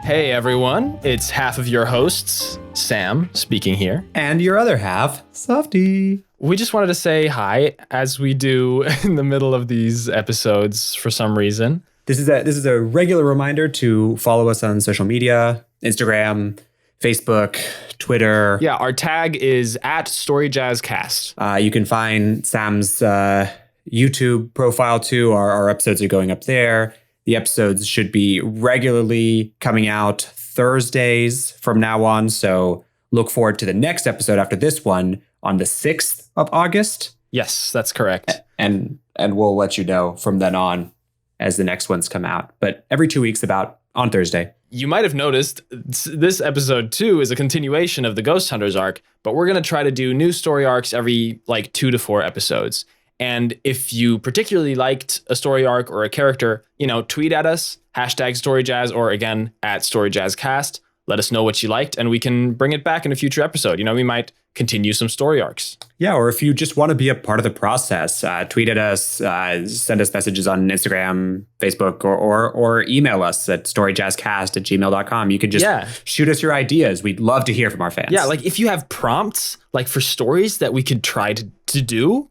S1: Hey everyone, it's half of your hosts, Sam, speaking here.
S2: And your other half, Softy.
S1: We just wanted to say hi, as we do in the middle of these episodes for some reason.
S2: This is a regular reminder to follow us on social media, Instagram, Facebook, Twitter.
S1: Yeah, our tag is at StoryJazzCast.
S2: You can find Sam's YouTube profile too. Our episodes are going up there. The episodes should be regularly coming out Thursdays from now on. So look forward to the next episode after this one on the 6th of August.
S1: Yes, that's correct.
S2: And we'll let you know from then on as the next ones come out. But every 2 weeks about on Thursday.
S1: You might have noticed this episode 2 is a continuation of the Ghost Hunters arc, but we're going to try to do new story arcs every 2 to 4 episodes. And if you particularly liked a story arc or a character, tweet at us, #StoryJazz, or again, at StoryJazzCast. Let us know what you liked, and we can bring it back in a future episode. We might continue some story arcs.
S2: Yeah, or if you just want to be a part of the process, tweet at us, send us messages on Instagram, Facebook, or email us at storyjazzcast@gmail.com. You can just shoot us your ideas. We'd love to hear from our fans.
S1: Yeah, if you have prompts, for stories that we could try to do,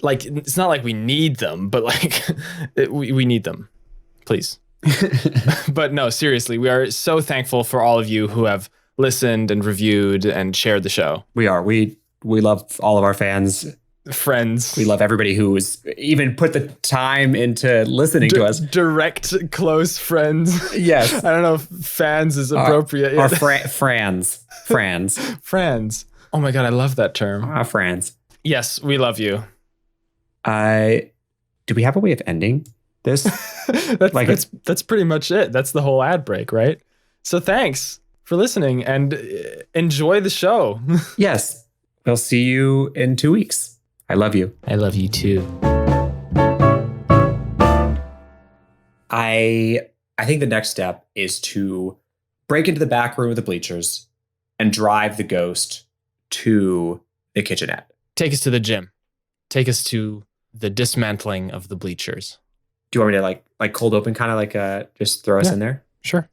S1: it's not like we need them, but we need them, please. But no, seriously, we are so thankful for all of you who have listened and reviewed and shared the show.
S2: We are. We love all of our fans.
S1: Friends.
S2: We love everybody who's even put the time into listening to us.
S1: Direct, close friends.
S2: Yes.
S1: I don't know if fans is appropriate.
S2: Our friends.
S1: Friends. Oh my God, I love that term.
S2: Our friends.
S1: Yes, we love you.
S2: Do we have a way of ending this?
S1: That's pretty much it. That's the whole ad break, right? So thanks for listening and enjoy the show. Yes.
S2: We'll see you in 2 weeks. I love you.
S1: I love you too.
S2: I think the next step is to break into the back room of the bleachers and drive the ghost to the kitchenette.
S1: Take us to the gym. Take us to the dismantling of the bleachers.
S2: Do you want me to like cold open, kind of just throw us in there?
S1: Sure.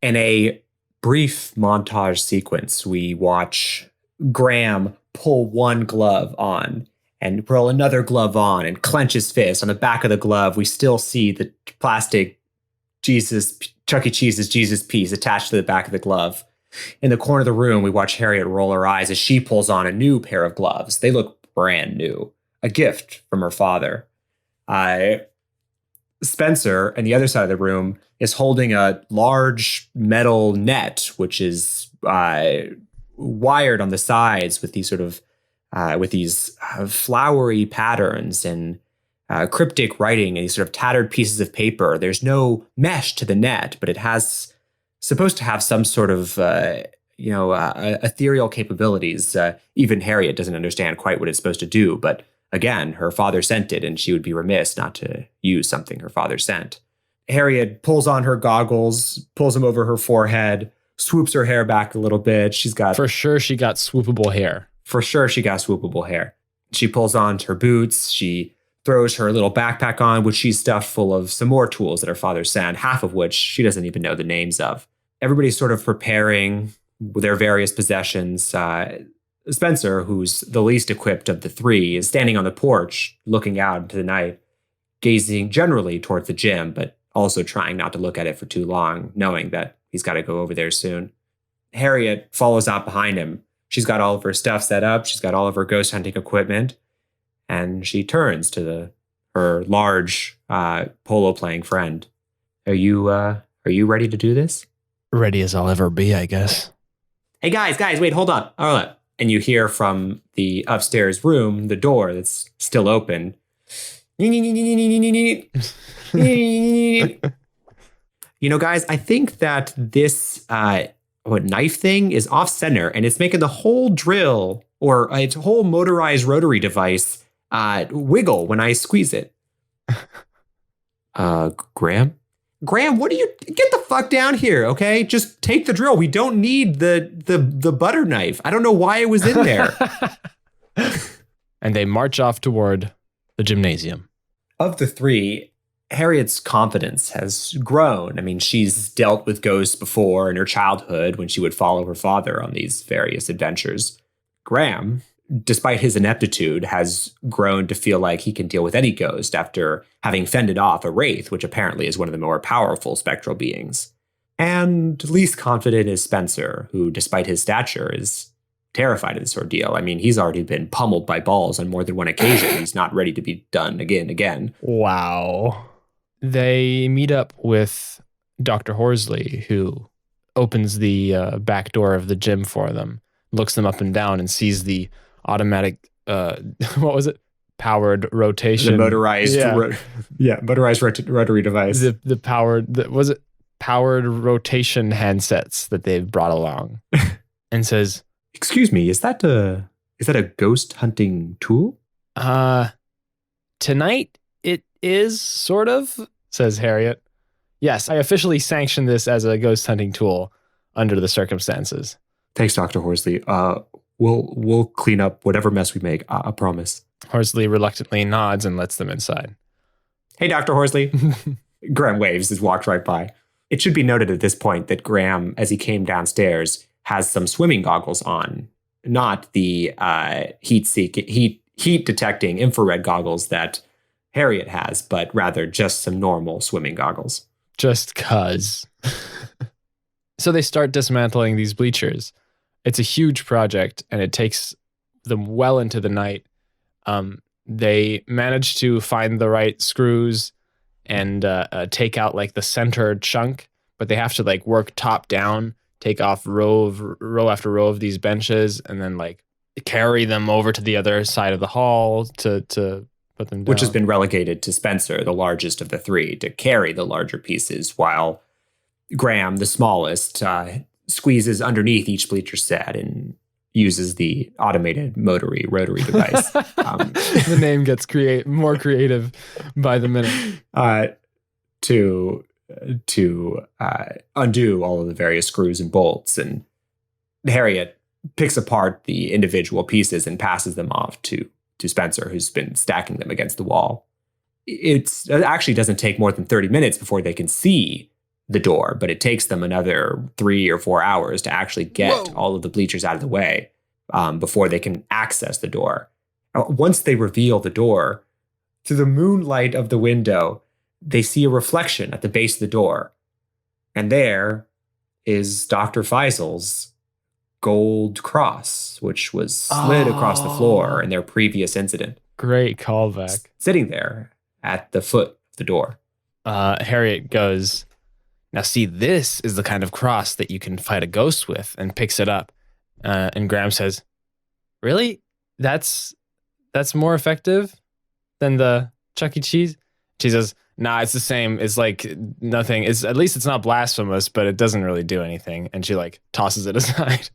S2: In a brief montage sequence, we watch Graham pull one glove on and roll another glove on and clench his fist. On the back of the glove, we still see the plastic Chuck E. Cheese's Jesus piece attached to the back of the glove. In the corner of the room, we watch Harriet roll her eyes as she pulls on a new pair of gloves. They look brand new, a gift from her father. Spencer, on the other side of the room, is holding a large metal net, which is wired on the sides with these flowery patterns and cryptic writing and these sort of tattered pieces of paper. There's no mesh to the net, but it has supposed to have some sort of ethereal capabilities. Even Harriet doesn't understand quite what it's supposed to do, but again, her father sent it, and she would be remiss not to use something her father sent. Harriet pulls on her goggles, pulls them over her forehead, swoops her hair back a little bit.
S1: For sure she got swoopable hair.
S2: She pulls on her boots. She throws her little backpack on, which she's stuffed full of some more tools that her father sent, half of which she doesn't even know the names of. Everybody's sort of preparing with their various possessions. Spencer, who's the least equipped of the three, is standing on the porch, looking out into the night, gazing generally towards the gym, but also trying not to look at it for too long, knowing that he's got to go over there soon. Harriet follows out behind him. She's got all of her stuff set up. She's got all of her ghost hunting equipment. And she turns to her large polo-playing friend. Are you ready to do this?
S1: Ready as I'll ever be, I guess.
S2: Hey, guys, wait, hold up. And you hear from the upstairs room, the door that's still open. Guys, I think that this knife thing is off center, and it's making the whole drill or its whole motorized rotary device wiggle when I squeeze it.
S3: Graham?
S2: Graham, what do you get the fuck down here? Okay, just take the drill. We don't need the butter knife. I don't know why it was in there.
S1: And they march off toward the gymnasium.
S2: Of the three, Harriet's confidence has grown. I mean, she's dealt with ghosts before in her childhood when she would follow her father on these various adventures. Graham, despite his ineptitude, has grown to feel like he can deal with any ghost after having fended off a Wraith, which apparently is one of the more powerful spectral beings. And least confident is Spencer, who, despite his stature, is terrified of this ordeal. I mean, he's already been pummeled by balls on more than one occasion. He's not ready to be done again.
S1: Wow. They meet up with Dr. Horsley, who opens the back door of the gym for them, looks them up and down, and sees the automatic, what was it? Powered rotation.
S2: The motorized, motorized rotary device.
S1: The powered, was it powered rotation handsets that they've brought along, and says,
S3: "Excuse me, is that a ghost hunting tool?"
S1: Tonight it is, sort of, says Harriet. Yes, I officially sanction this as a ghost hunting tool under the circumstances.
S3: Thanks, Dr. Horsley. We'll clean up whatever mess we make. I promise.
S1: Horsley reluctantly nods and lets them inside.
S2: Hey, Dr. Horsley. Graham waves as walked right by. It should be noted at this point that Graham, as he came downstairs, has some swimming goggles on, not the heat detecting infrared goggles that Harriet has, but rather just some normal swimming goggles.
S1: Just 'cause. So they start dismantling these bleachers. It's a huge project, and it takes them well into the night. They manage to find the right screws and take out like the center chunk, but they have to like work top down, take off row after row of these benches, and then like carry them over to the other side of the hall to put them down.
S2: Which has been relegated to Spencer, the largest of the three, to carry the larger pieces, while Graham, the smallest, squeezes underneath each bleacher set and uses the automated rotary device.
S1: The name gets more creative by the minute.
S2: To undo all of the various screws and bolts. And Harriet picks apart the individual pieces and passes them off to Spencer, who's been stacking them against the wall. It actually doesn't take more than 30 minutes before they can see the door, but it takes them another 3 or 4 hours to actually get all of the bleachers out of the way before they can access the door. Once they reveal the door, through the moonlight of the window, they see a reflection at the base of the door. And there is Dr. Feisel's gold cross, which was slid across the floor in their previous incident.
S1: Great callback.
S2: Sitting there at the foot of the door.
S1: Harriet goes, "Now see, this is the kind of cross that you can fight a ghost with," and picks it up. And Graham says, "Really? That's more effective than the Chuck E. Cheese?" She says, "Nah, it's the same. It's like nothing. At least it's not blasphemous, but it doesn't really do anything." And she like tosses it aside.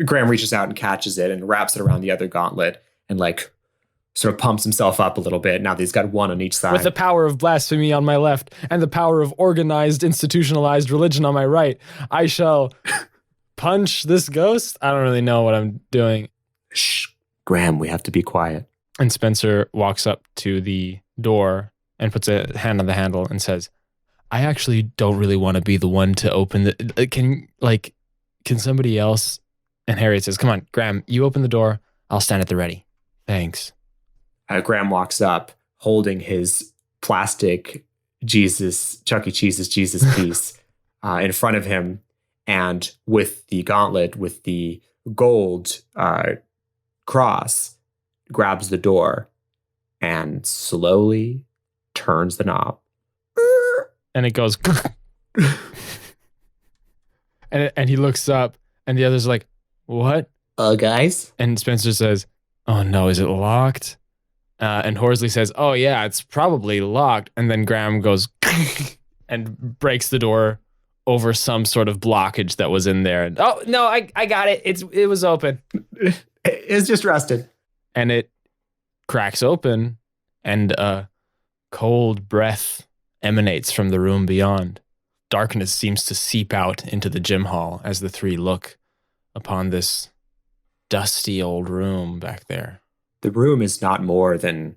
S2: Graham reaches out and catches it and wraps it around the other gauntlet and like sort of pumps himself up a little bit. Now that he's got one on each side.
S4: With the power of blasphemy on my left and the power of organized, institutionalized religion on my right, I shall punch this ghost. I don't really know what I'm doing.
S3: Shh, Graham, we have to be quiet.
S1: And Spencer walks up to the door and puts a hand on the handle and says, "I actually don't really want to be the one to open the... Can somebody else?" And Harriet says, "Come on, Graham, you open the door. I'll stand at the ready. Thanks."
S2: Graham walks up holding his plastic Chuck E. Cheese's Jesus piece in front of him, and with the gauntlet with the gold cross, grabs the door and slowly turns the knob.
S1: And it goes... and he looks up, and the others are like, "What?"
S2: Guys?
S1: And Spencer says, "Oh no, is it locked?" And Horsley says, "Oh yeah, it's probably locked." And then Graham goes and breaks the door over some sort of blockage that was in there. And, "Oh no, I got it. It was open."
S2: It's just rusted.
S1: And it cracks open, and a cold breath emanates from the room beyond. Darkness seems to seep out into the gym hall as the three look upon this dusty old room back there.
S2: The room is not more than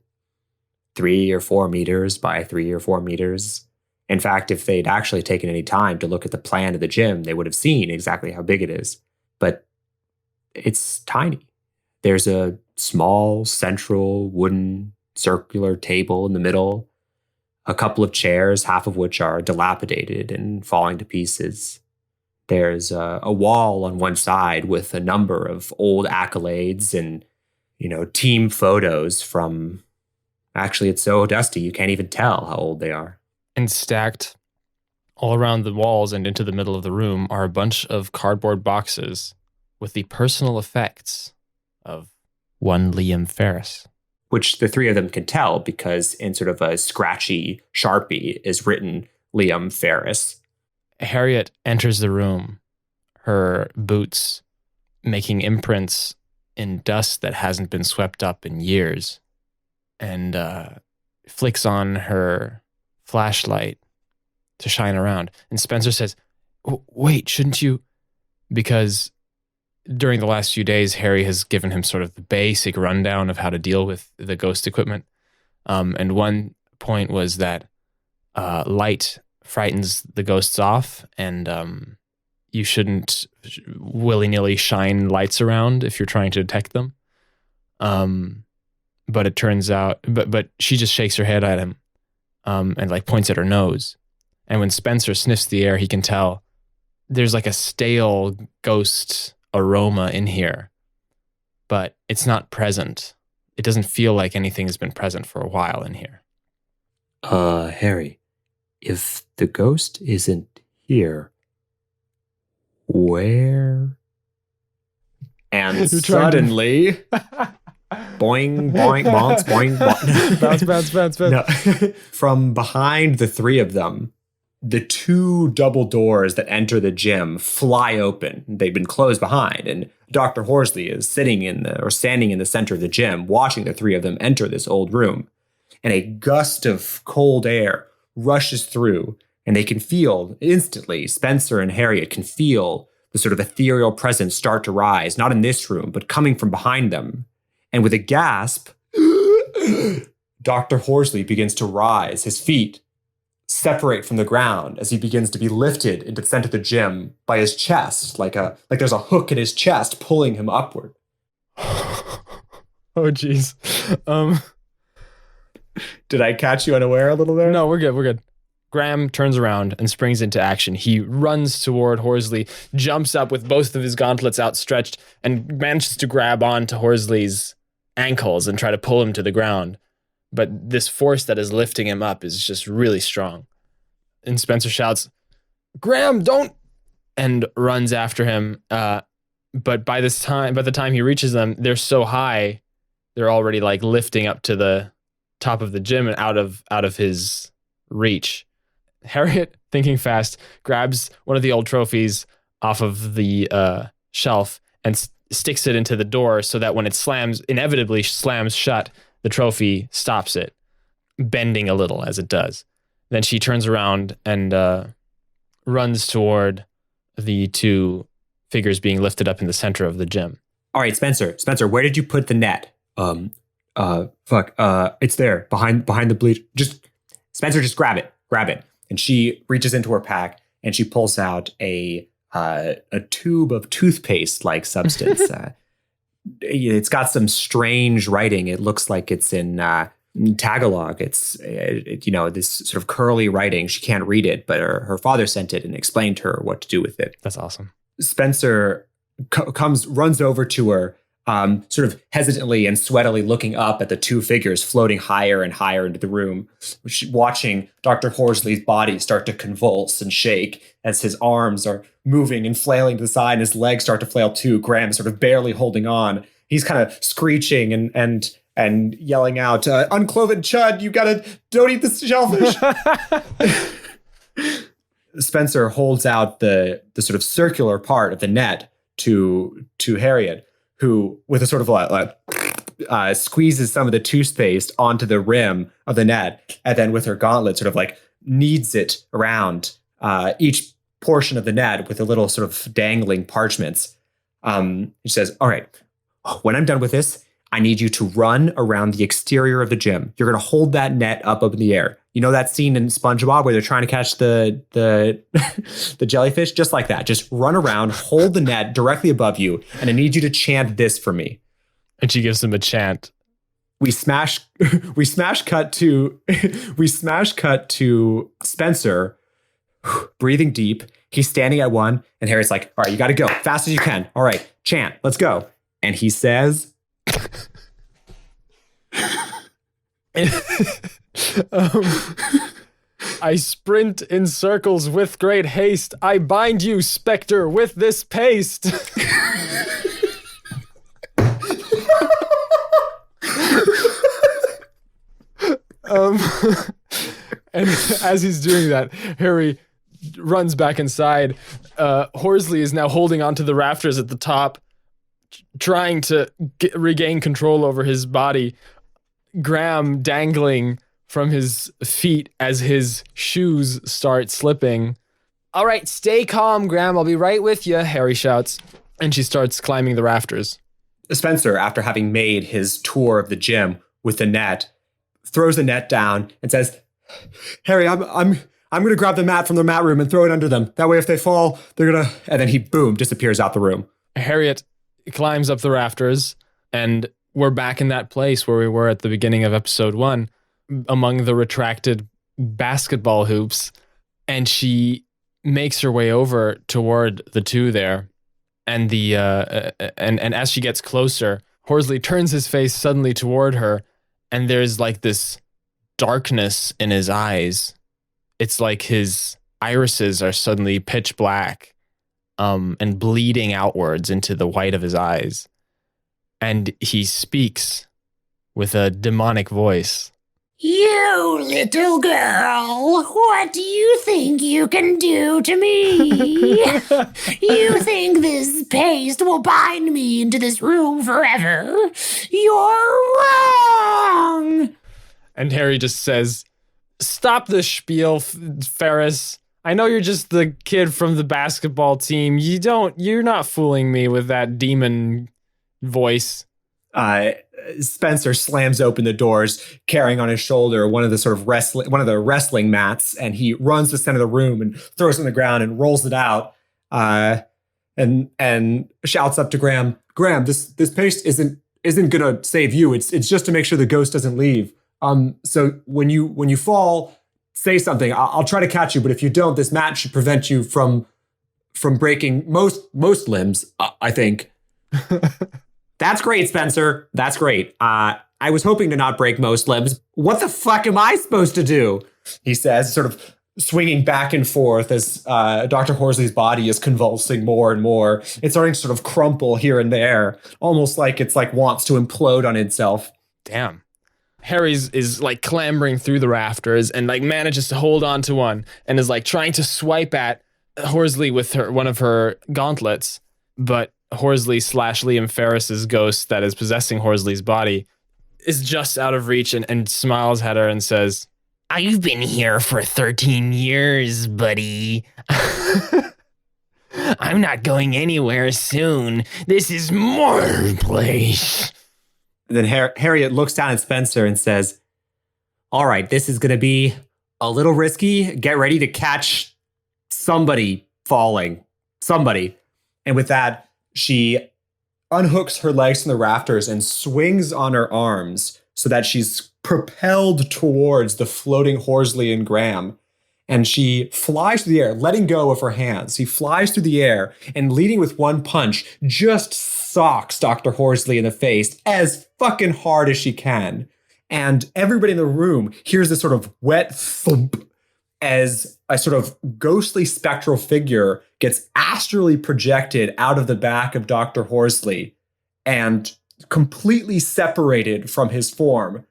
S2: 3 or 4 meters by 3 or 4 meters. In fact, if they'd actually taken any time to look at the plan of the gym, they would have seen exactly how big it is. But it's tiny. There's a small, central, wooden, circular table in the middle, a couple of chairs, half of which are dilapidated and falling to pieces. There's a wall on one side with a number of old accolades and, team photos from... Actually, it's so dusty, you can't even tell how old they are.
S1: And stacked all around the walls and into the middle of the room are a bunch of cardboard boxes with the personal effects of one Liam Ferris.
S2: Which the three of them can tell because in sort of a scratchy Sharpie is written Liam Ferris.
S1: Harriet enters the room, her boots making imprints in dust that hasn't been swept up in years, and flicks on her flashlight to shine around. And Spencer says, wait, shouldn't you? Because during the last few days, Harry has given him sort of the basic rundown of how to deal with the ghost equipment. And one point was that light frightens the ghosts off, and you shouldn't willy-nilly shine lights around if you're trying to detect them. But it turns out, but she just shakes her head at him and like points at her nose. And when Spencer sniffs the air, he can tell there's like a stale ghost aroma in here, but it's not present. It doesn't feel like anything has been present for a while in here.
S2: Harry, if the ghost isn't here, where? And suddenly, boing, boing, bounce, boing, boing.
S4: bounce.
S2: No. From behind the three of them, the 2 double doors that enter the gym fly open. They've been closed behind, and Dr. Horsley is standing in the center of the gym, watching the 3 of them enter this old room. And a gust of cold air rushes through, and they can feel instantly, Spencer and Harriet can feel the sort of ethereal presence start to rise, not in this room, but coming from behind them. And with a gasp, Dr. Horsley begins to rise. His feet separate from the ground as he begins to be lifted into the center of the gym by his chest, like there's a hook in his chest pulling him upward.
S4: Oh, geez.
S2: Did I catch you unaware a little there?
S4: No, we're good.
S1: Graham turns around and springs into action. He runs toward Horsley, jumps up with both of his gauntlets outstretched, and manages to grab onto Horsley's ankles and try to pull him to the ground. But this force that is lifting him up is just really strong. And Spencer shouts, "Graham, don't!" and runs after him. But by the time he reaches them, they're so high, they're already like lifting up to the top of the gym and out of his reach. Harriet, thinking fast, grabs one of the old trophies off of the shelf and sticks it into the door so that when it inevitably slams shut, the trophy stops it, bending a little as it does. Then she turns around and runs toward the 2 figures being lifted up in the center of the gym.
S2: All right, Spencer, where did you put the net? It's there behind the bleach. Spencer, just grab it. And she reaches into her pack and she pulls out a tube of toothpaste-like substance. It's got some strange writing. It looks like it's in Tagalog. It's this sort of curly writing. She can't read it, but her father sent it and explained to her what to do with it.
S1: That's awesome.
S2: Spencer runs over to her, sort of hesitantly and sweatily looking up at the 2 figures floating higher and higher into the room, watching Dr. Horsley's body start to convulse and shake as his arms are moving and flailing to the side and his legs start to flail too. Graham sort of barely holding on. He's kind of screeching and yelling out, "Uncloven chud, don't eat the shellfish." Spencer holds out the sort of circular part of the net to Harriet, who, with a sort of squeezes some of the toothpaste onto the rim of the net, and then with her gauntlet sort of like kneads it around each portion of the net with a little sort of dangling parchments. She says, all right, when I'm done with this, I need you to run around the exterior of the gym. You're going to hold that net up in the air. You know that scene in SpongeBob where they're trying to catch the the jellyfish? Just like that. Just run around, hold the net directly above you, and I need you to chant this for me.
S1: And she gives him a chant.
S2: We smash cut to Spencer, breathing deep. He's standing at one, and Harriet's like, all right, you got to go fast as you can. All right, chant, let's go. And he says,
S4: I sprint in circles with great haste. I bind you, specter, with this paste. And as he's doing that, Harry runs back inside. Horsley is now holding onto the rafters at the top, trying to regain control over his body. Graham dangling from his feet as his shoes start slipping. All right, stay calm, Graham. I'll be right with you, Harry shouts. And she starts climbing the rafters.
S2: Spencer, after having made his tour of the gym with the net, throws the net down and says, Harry, I'm going to grab the mat from the mat room and throw it under them. That way, if they fall, they're going to... And then he, boom, disappears out the room.
S4: Harriet climbs up the rafters, and we're back in that place where we were at the beginning of episode 1, among the retracted basketball hoops. And she makes her way over toward the two there. And and as she gets closer, Horsley turns his face suddenly toward her, and there's like this darkness in his eyes. It's like his irises are suddenly pitch black, and bleeding outwards into the white of his eyes. And he speaks with a demonic voice.
S6: You little girl, what do you think you can do to me? You think this paste will bind me into this room forever? You're wrong!
S4: And Harry just says, stop the spiel, Ferris. I know you're just the kid from the basketball team. You're not fooling me with that demon voice.
S2: Spencer slams open the doors, carrying on his shoulder one of the wrestling mats, and he runs to the center of the room and throws it on the ground and rolls it out, and shouts up to Graham, this paste isn't gonna save you. It's just to make sure the ghost doesn't leave. So when you fall, say something. I'll try to catch you, but if you don't, this mat should prevent you from breaking most limbs. I think. That's great, Spencer. That's great. I was hoping to not break most limbs. What the fuck am I supposed to do? He says, sort of swinging back and forth as Dr. Horsley's body is convulsing more and more. It's starting to sort of crumple here and there, almost like it's like wants to implode on itself.
S4: Damn. Harry's is like clambering through the rafters and like manages to hold on to one and is like trying to swipe at Horsley with one of her gauntlets, but Horsley / Liam Ferris's ghost that is possessing Horsley's body is just out of reach and smiles at her and says,
S6: I've been here for 13 years, buddy. I'm not going anywhere soon. This is my place.
S2: Then Harriet looks down at Spencer and says, all right, this is going to be a little risky. Get ready to catch somebody falling. Somebody. And with that, she unhooks her legs from the rafters and swings on her arms so that she's propelled towards the floating Horsley and Graham. And she flies through the air, letting go of her hands. She flies through the air and leading with one punch, just socks Dr. Horsley in the face as fucking hard as she can. And everybody in the room hears this sort of wet thump as a sort of ghostly spectral figure gets astrally projected out of the back of Dr. Horsley and completely separated from his form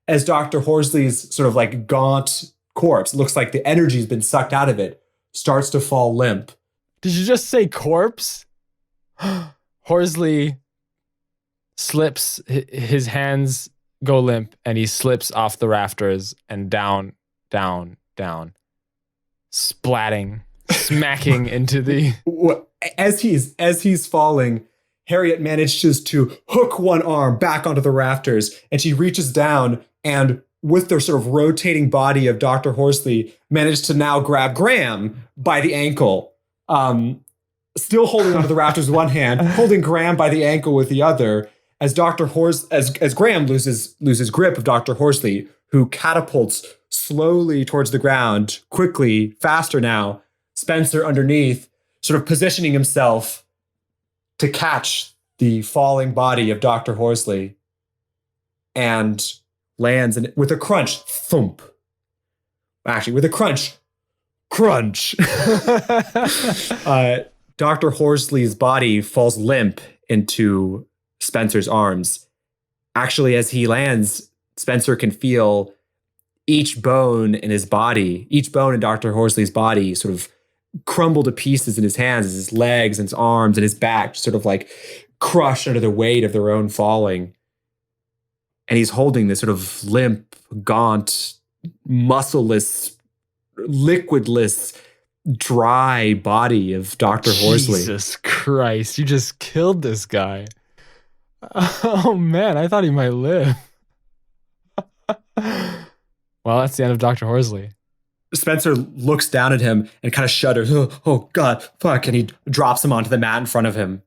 S2: as Dr. Horsley's sort of like gaunt corpse, looks like the energy's been sucked out of it, starts to fall limp.
S4: Did you just say corpse? Horsley slips, his hands go limp, and he slips off the rafters and down, down, down
S1: splatting, smacking into the...
S5: As he's falling, Harriet manages to hook one arm back onto the rafters, and she reaches down and, with the sort of rotating body of Dr. Horsley, managed to now grab Graham by the ankle. Still holding onto the rafters with one hand, holding Graham by the ankle with the other, as as Graham loses grip of Dr. Horsley, who catapults slowly towards the ground, quickly, faster now. Spencer underneath, sort of positioning himself to catch the falling body of Dr. Horsley, and lands with a crunch, thump. Actually, with a crunch. Dr. Horsley's body falls limp into Spencer's arms. Actually, as he lands, Spencer can feel each bone in his body, each bone in Dr. Horsley's body sort of crumble to pieces in his hands as his legs and his arms and his back sort of like crush under the weight of their own falling. And he's holding this sort of limp, gaunt, muscleless, liquidless, dry body of Dr. Horsley.
S1: Jesus Christ, you just killed this guy. Oh man, I thought he might live. Well, that's the end of Dr. Horsley.
S5: Spencer looks down at him and kind of shudders. Oh God, fuck. And he drops him onto the mat in front of him.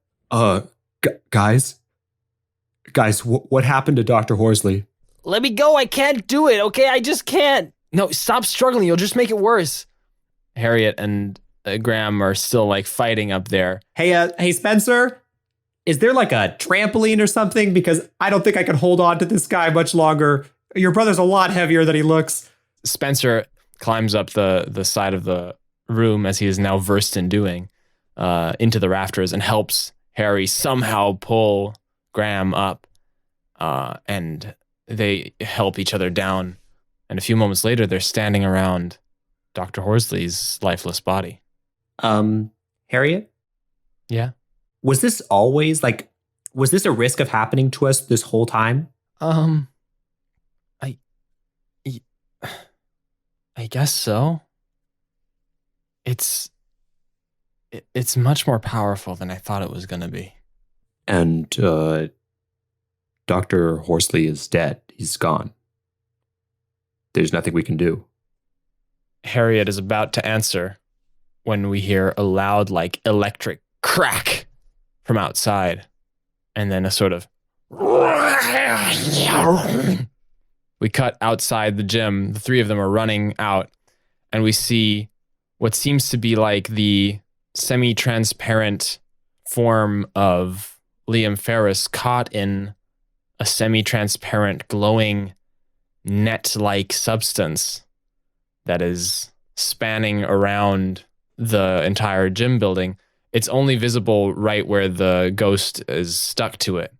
S5: Guys, what happened to Dr. Horsley?
S4: Let me go. I can't do it. Okay, I just can't. No, stop struggling. You'll just make it worse.
S1: Harriet and Graham are still like fighting up there.
S2: Hey, Spencer, is there like a trampoline or something? Because I don't think I can hold on to this guy much longer. Your brother's a lot heavier than he looks.
S1: Spencer climbs up the side of the room, as he is now versed in doing, into the rafters, and helps Harry somehow pull Graham up, and they help each other down. And a few moments later, they're standing around Dr. Horsley's lifeless body.
S2: Harriet?
S1: Yeah?
S2: Was this always, was this a risk of happening to us this whole time?
S1: I guess so. It's much more powerful than I thought it was going to be.
S3: And Dr. Horsley is dead. He's gone. There's nothing we can do.
S1: Harriet is about to answer when we hear a loud, like, electric crack from outside, and then a sort of... We cut outside the gym. The three of them are running out, and we see what seems to be like the semi-transparent form of Liam Ferris caught in a semi-transparent, glowing, net-like substance that is spanning around the entire gym building. It's only visible right where the ghost is stuck to it,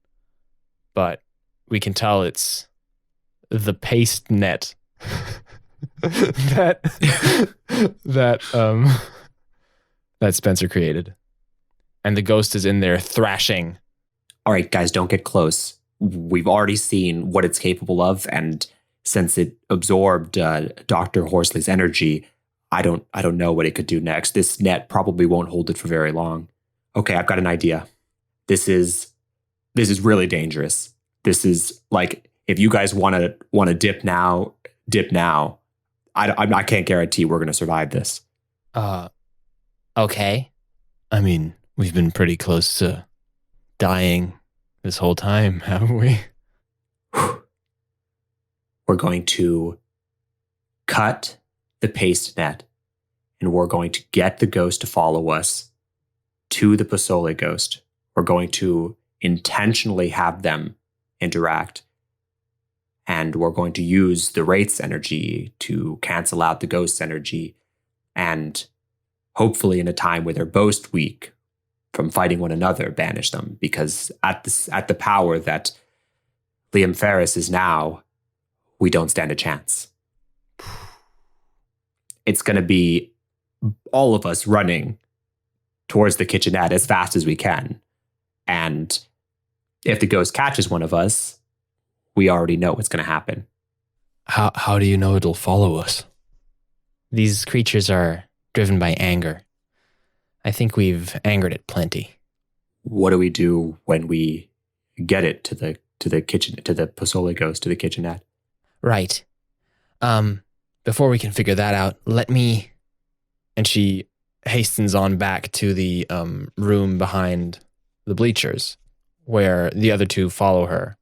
S1: but we can tell it's the paste net that Spencer created. And the ghost is in there thrashing.
S2: All right, guys, don't get close. We've already seen what it's capable of, and since it absorbed Dr. Horsley's energy, I don't know what it could do next. This net probably won't hold it for very long. Okay, I've got an idea. This is really dangerous. This is like, if you guys want to dip now. I can't guarantee we're going to survive this.
S1: Okay. I mean, we've been pretty close to dying this whole time, haven't we?
S2: We're going to cut the paste net, and we're going to get the ghost to follow us to the Pozole ghost. We're going to intentionally have them interact, and we're going to use the Wraith's energy to cancel out the ghost's energy, and hopefully in a time where they're both weak from fighting one another, banish them, because at the power that Liam Ferris is now, we don't stand a chance. It's going to be all of us running towards the kitchenette as fast as we can. And if the ghost catches one of us, we already know what's going to happen.
S1: How do you know it'll follow us? These creatures are driven by anger. I think we've angered it plenty.
S3: What do we do when we get it to the kitchen, to the Pozole ghost, to the kitchenette?
S1: Right. Before we can figure that out, let me... And she hastens on back to the room behind the bleachers, where the other two follow her.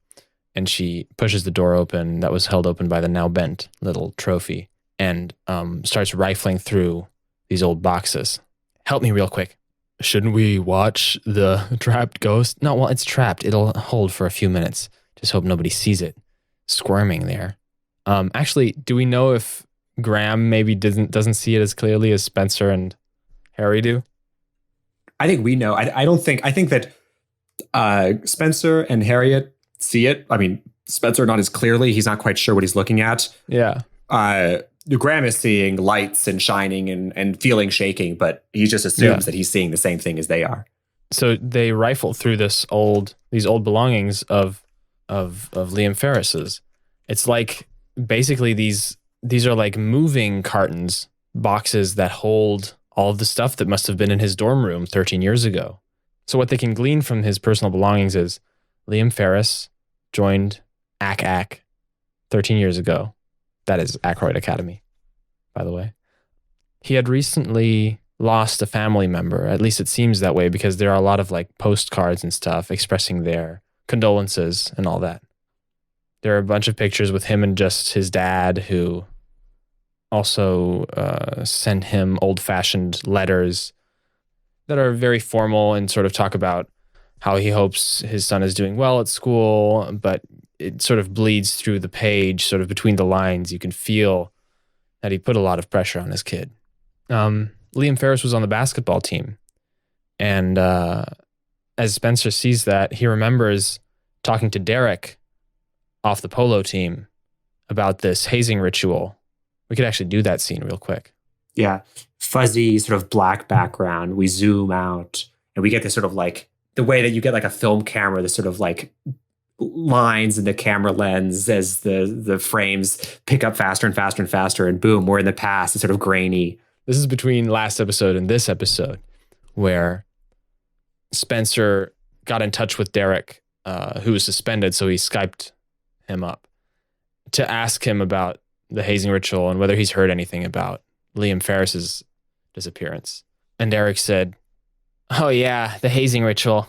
S1: And she pushes the door open that was held open by the now bent little trophy and starts rifling through these old boxes. Help me real quick. Shouldn't we watch the trapped ghost? No, well, it's trapped. It'll hold for a few minutes. Just hope nobody sees it squirming there. Actually, do we know if Graham maybe doesn't see it as clearly as Spencer and Harry do?
S5: I think we know. I think that Spencer and Harriet see it. I mean, Spencer not as clearly. He's not quite sure what he's looking at.
S1: Yeah.
S5: Graham is seeing lights and shining and feeling shaking, but he just assumes that he's seeing the same thing as they are.
S1: So they rifle through these old belongings of Liam Ferris's. It's like basically these are like moving cartons, boxes that hold all of the stuff that must have been in his dorm room 13 years ago. So what they can glean from his personal belongings is Liam Ferris joined AC 13 years ago. That is Aykroyd Aykademy, by the way. He had recently lost a family member. At least it seems that way because there are a lot of like postcards and stuff expressing their condolences and all that. There are a bunch of pictures with him and just his dad, who also sent him old-fashioned letters that are very formal and sort of talk about how he hopes his son is doing well at school, but it sort of bleeds through the page, sort of between the lines. You can feel that he put a lot of pressure on his kid. Liam Ferris was on the basketball team. And as Spencer sees that, he remembers talking to Derek off the polo team about this hazing ritual. We could actually do that scene real quick.
S3: Yeah. Fuzzy sort of black background. We zoom out and we get this sort of like the way that you get like a film camera, this sort of like lines in the camera lens as the frames pick up faster and faster and faster, and boom, we're in the past. It's sort of grainy.
S1: This is between last episode and this episode, where Spencer got in touch with Derek, who was suspended, so he Skyped him up to ask him about the hazing ritual and whether he's heard anything about Liam Ferris's disappearance. And Derek said, "Oh yeah, the hazing ritual.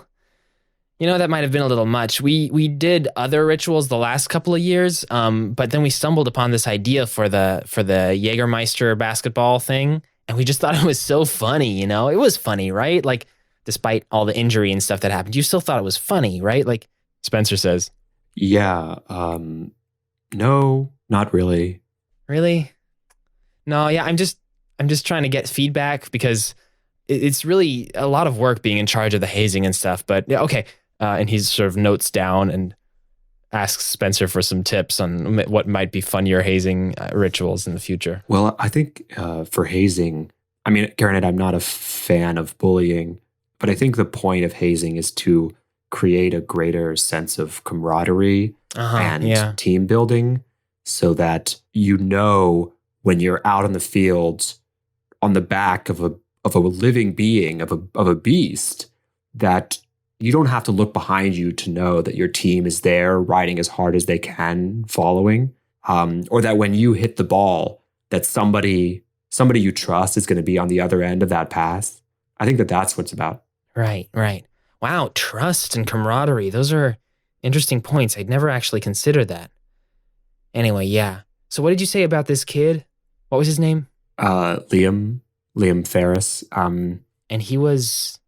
S1: You know, that might have been a little much. We did other rituals the last couple of years, but then we stumbled upon this idea for the Jägermeister basketball thing, and we just thought it was so funny, you know? It was funny, right? Like, despite all the injury and stuff that happened, you still thought it was funny, right?" Like, Spencer says,
S3: "Yeah, no, not really."
S1: "Really? No, yeah, I'm just trying to get feedback because it's really a lot of work being in charge of the hazing and stuff, but yeah, okay." And he sort of notes down and asks Spencer for some tips on what might be funnier hazing rituals in the future.
S3: Well, I think for hazing, I mean, granted, I'm not a fan of bullying, but I think the point of hazing is to create a greater sense of camaraderie and team building, so that you know when you're out in the field on the back of a living being, of a beast, that you don't have to look behind you to know that your team is there riding as hard as they can, following, or that when you hit the ball, that somebody you trust is going to be on the other end of that pass. I think that's what it's about.
S1: Right. Wow, trust and camaraderie. Those are interesting points. I'd never actually considered that. Anyway, yeah. So what did you say about this kid? What was his name?
S3: Liam Ferris.
S1: And he was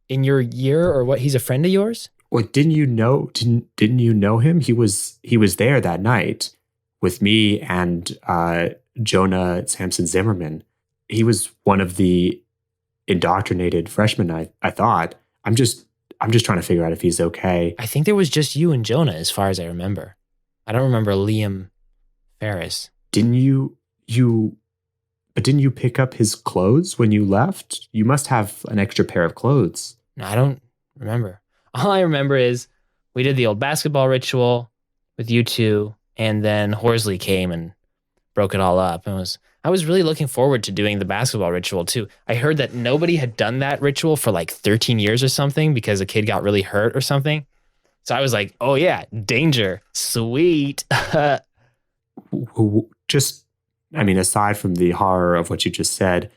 S1: in your year, or what? He's a friend of yours?
S3: Well, didn't you know him? He was there that night with me and Jonah Sampson Zimmerman. He was one of the indoctrinated freshmen. I thought. I'm just trying to figure out if he's okay.
S1: I think there was just you and Jonah, as far as I remember. I don't remember Liam Ferris.
S3: Didn't you pick up his clothes when you left? You must have an extra pair of clothes.
S1: No, I don't remember. All I remember is we did the old basketball ritual with you two, and then Horsley came and broke it all up. I was really looking forward to doing the basketball ritual too. I heard that nobody had done that ritual for like 13 years or something because a kid got really hurt or something. So I was like, oh yeah, danger. Sweet.
S3: Just, I mean, aside from the horror of what you just said,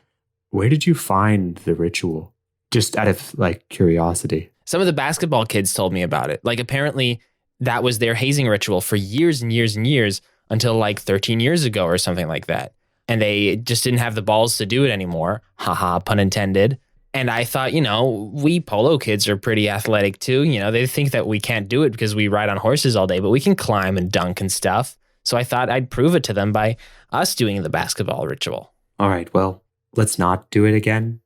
S3: where did you find the ritual? Just out of like curiosity.
S1: Some of the basketball kids told me about it. Like apparently that was their hazing ritual for years and years and years until like 13 years ago or something like that. And they just didn't have the balls to do it anymore. Haha, pun intended. And I thought, we polo kids are pretty athletic too. They think that we can't do it because we ride on horses all day, but we can climb and dunk and stuff. So I thought I'd prove it to them by us doing the basketball ritual.
S3: All right, well, let's not do it again,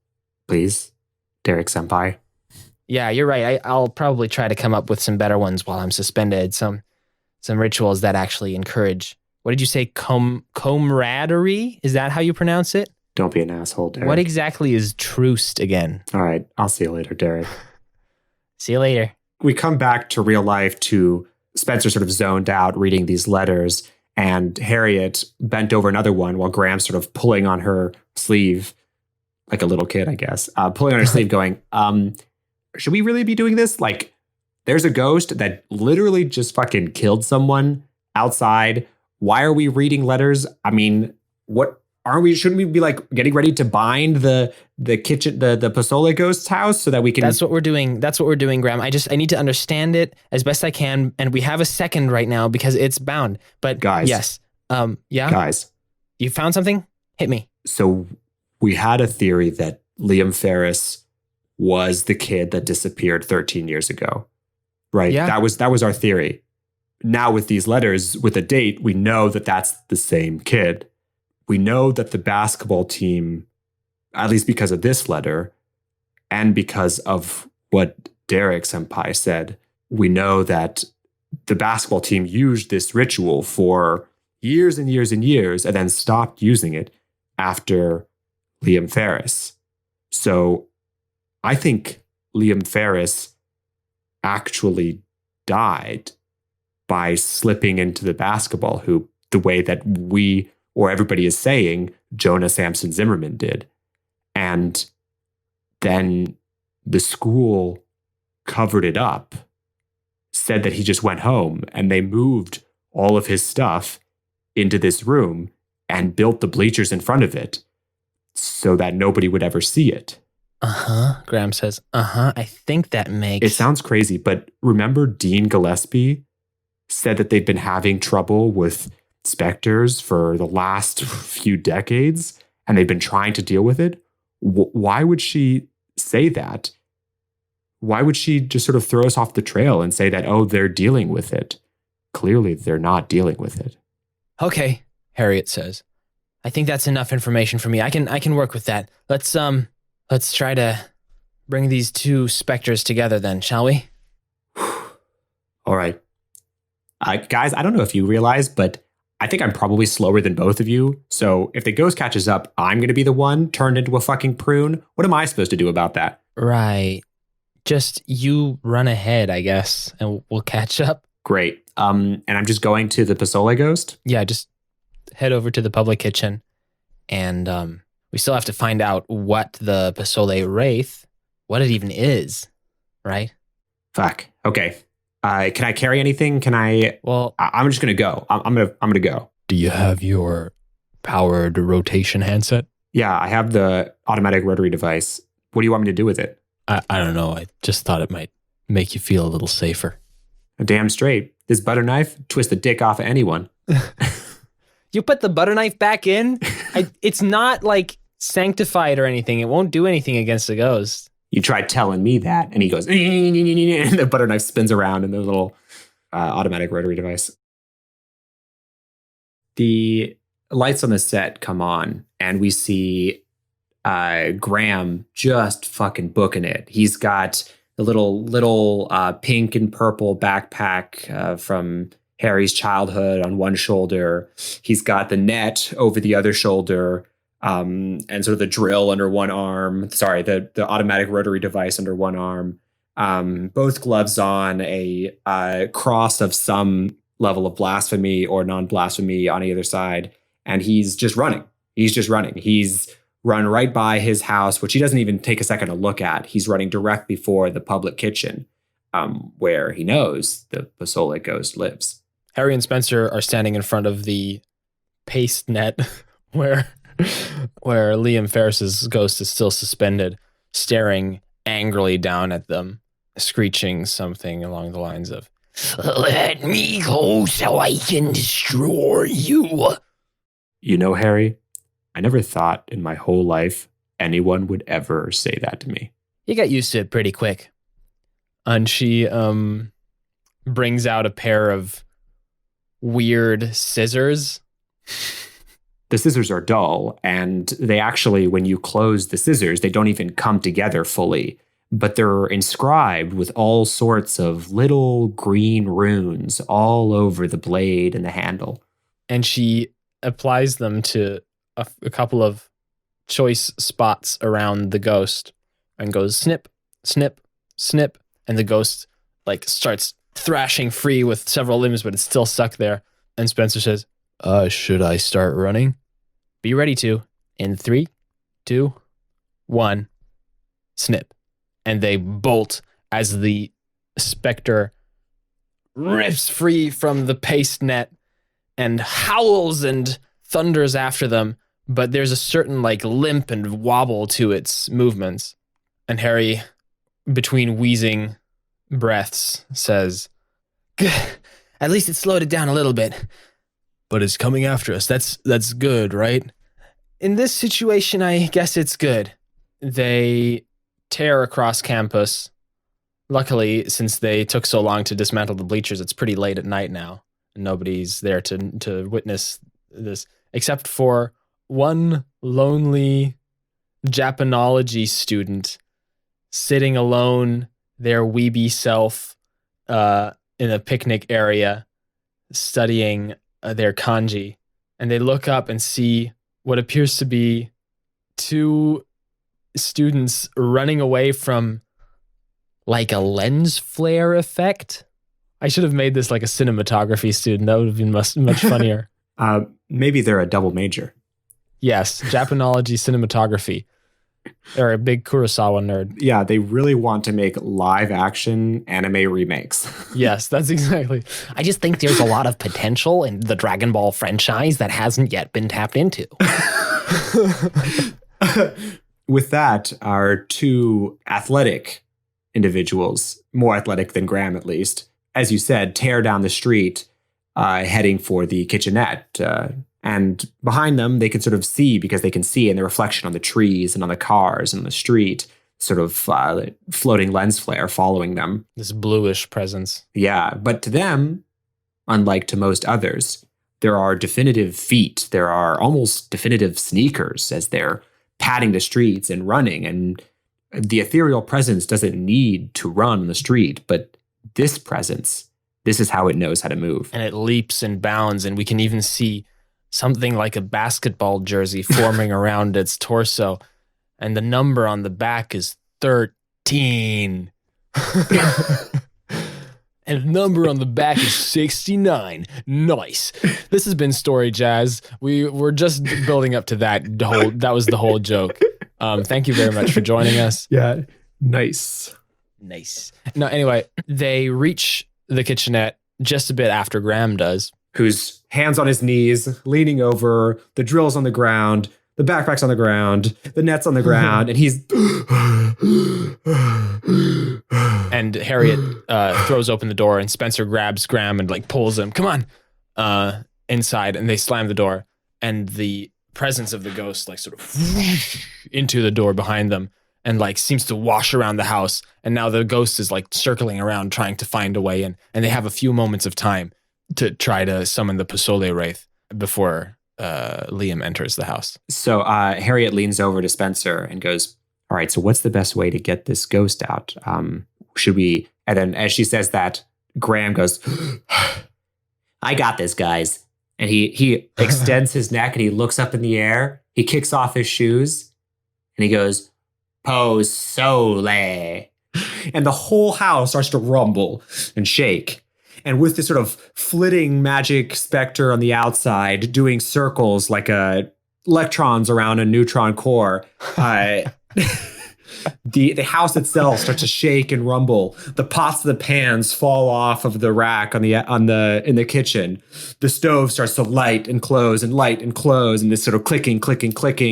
S3: please, Derek Senpai.
S1: Yeah, you're right. I'll probably try to come up with some better ones while I'm suspended. Some rituals that actually encourage, what did you say, camaraderie? Is that how you pronounce it?
S3: Don't be an asshole, Derek.
S1: What exactly is truce again?
S3: All right, I'll see you later, Derek.
S1: See you later.
S3: We come back to real life to Spencer sort of zoned out reading these letters, and Harriet bent over another one while Graham's sort of pulling on her sleeve, like a little kid, I guess, pulling on her sleeve going, should we really be doing this? Like, there's a ghost that literally just fucking killed someone outside. Why are we reading letters? I mean, shouldn't we be like getting ready to bind the kitchen, the Pozole ghost's house so that we can...
S1: That's what we're doing. Graham. I need to understand it as best I can. And we have a second right now because it's bound. But
S3: guys,
S1: yes. Yeah.
S3: Guys,
S1: you found something? Hit me.
S3: So we had a theory that Liam Ferris was the kid that disappeared 13 years ago, right?
S1: Yeah.
S3: That was our theory. Now with these letters, with a date, we know that that's the same kid. We know that the basketball team, at least because of this letter, and because of what Derek Senpai said, we know that the basketball team used this ritual for years and years and years and then stopped using it after Liam Ferris. So I think Liam Ferris actually died by slipping into the basketball hoop the way that we, or everybody is saying, Jonah Samson Zimmerman did. And then the school covered it up, said that he just went home, and they moved all of his stuff into this room and built the bleachers in front of it so that nobody would ever see it.
S1: Graham says, I think that makes...
S3: It sounds crazy, but remember Dean Gillespie said that they've been having trouble with specters for the last few decades, and they've been trying to deal with it? Why would she say that? Why would she just sort of throw us off the trail and say that, oh, they're dealing with it? Clearly, they're not dealing with it.
S1: Okay, Harriet says. I think that's enough information for me. I can work with that. Let's try to bring these two specters together then, shall we?
S3: All right. Guys, I don't know if you realize, but I think I'm probably slower than both of you. So if the ghost catches up, I'm going to be the one turned into a fucking prune. What am I supposed to do about that?
S1: Right. Just you run ahead, I guess, and we'll catch up.
S3: Great. And I'm just going to the Pozole ghost?
S1: Yeah, just head over to the public kitchen. And we still have to find out what the Pozole Wraith, what it even is, right?
S3: Fuck. Okay. Can I carry anything? Can I?
S1: Well,
S3: I'm just gonna go. I'm gonna go.
S4: Do you have your powered rotation handset?
S3: Yeah, I have the automatic rotary device. What do you want me to do with it?
S4: I don't know. I just thought it might make you feel a little safer.
S3: Damn straight. This butter knife twist the dick off of anyone.
S1: You put the butter knife back in? It's not like sanctified or anything. It won't do anything against the ghost.
S3: You tried telling me that. And he goes, and the butter knife spins around in the little automatic rotary device. The lights on the set come on, and we see Graham just fucking booking it. He's got the little pink and purple backpack from Harry's childhood on one shoulder. He's got the net over the other shoulder. And sort of the drill under one arm. Sorry, the automatic rotary device under one arm. Both gloves on, a cross of some level of blasphemy or non-blasphemy on either side. And he's just running.
S2: He's just running. He's run right by his house, which he doesn't even take a second to look at. He's running direct before the public kitchen, where he knows the Pozole ghost lives.
S1: Harry and Spencer are standing in front of the paste net where Liam Ferris's ghost is still suspended, staring angrily down at them, screeching something along the lines of,
S6: "Let me go so I can destroy you."
S3: You know, Harry, I never thought in my whole life anyone would ever say that to me.
S1: "You got used to it pretty quick." And she brings out a pair of weird scissors.
S3: The scissors are dull, and they actually, when you close the scissors, they don't even come together fully, but they're inscribed with all sorts of little green runes all over the blade and the handle.
S1: And she applies them to a couple of choice spots around the ghost and goes snip, snip, snip. And the ghost like starts thrashing free with several limbs, but it's still stuck there. And Spencer says, should I start running? Be ready to. In 3, 2, 1, snip. And they bolt as the specter rips free from the paste net and howls and thunders after them. But there's a certain like limp and wobble to its movements. And Harry, between wheezing breaths, says, "At least it slowed it down a little bit. But it's coming after us. That's good, right?" "In this situation, I guess it's good." They tear across campus. Luckily, since they took so long to dismantle the bleachers, it's pretty late at night now. Nobody's there to witness this, except for one lonely Japanology student sitting alone, their weeby self, in a picnic area, studying their kanji. And they look up and see what appears to be 2 students running away from like a lens flare effect. I should have made this like a cinematography student. That would have been much funnier.
S3: Maybe they're a double major.
S1: Yes, Japanology cinematography. They're a big Kurosawa nerd.
S3: Yeah, they really want to make live action anime remakes.
S1: Yes, that's exactly.
S6: I just think there's a lot of potential in the Dragon Ball franchise that hasn't yet been tapped into.
S3: With that, our 2 athletic individuals, more athletic than Graham at least, as you said, tear down the street, heading for the kitchenette. And behind them, they can sort of see, because they can see in the reflection on the trees and on the cars and on the street, sort of floating lens flare following them.
S1: This bluish presence.
S3: Yeah, but to them, unlike to most others, there are definitive feet. There are almost definitive sneakers as they're padding the streets and running. And the ethereal presence doesn't need to run the street, but this presence, this is how it knows how to move.
S1: And it leaps and bounds, and we can even see something like a basketball jersey forming around its torso. And the number on the back is 13. And the number on the back is 69. Nice. This has been StoryJazz. We were just building up to that. That was the whole joke. Thank you very much for joining us.
S5: Yeah, nice.
S1: Nice. No, anyway, they reach the kitchenette just a bit after Graham does.
S5: Who's hands on his knees, leaning over, the drill's on the ground, the backpack's on the ground, the net's on the ground, and he's...
S1: And Harriet throws open the door, and Spencer grabs Graham and like pulls him, "Come on," inside, and they slam the door, and the presence of the ghost like sort of into the door behind them and like seems to wash around the house. And now the ghost is like circling around trying to find a way in, and they have a few moments of time to try to summon the Pozole Wraith before Liam enters the house.
S3: So Harriet leans over to Spencer and goes, "All right, so what's the best way to get this ghost out? Should we..." And then as she says that, Graham goes,
S2: "I got this, guys." And he extends his neck and he looks up in the air. He kicks off his shoes and he goes, "Pozole."
S5: And the whole house starts to rumble and shake. And with this sort of flitting magic specter on the outside, doing circles like a
S2: electrons around a neutron core. The house itself starts to shake and rumble. The pots and the pans fall off of the rack in the kitchen. The stove starts to light and close and light and close, and this sort of clicking,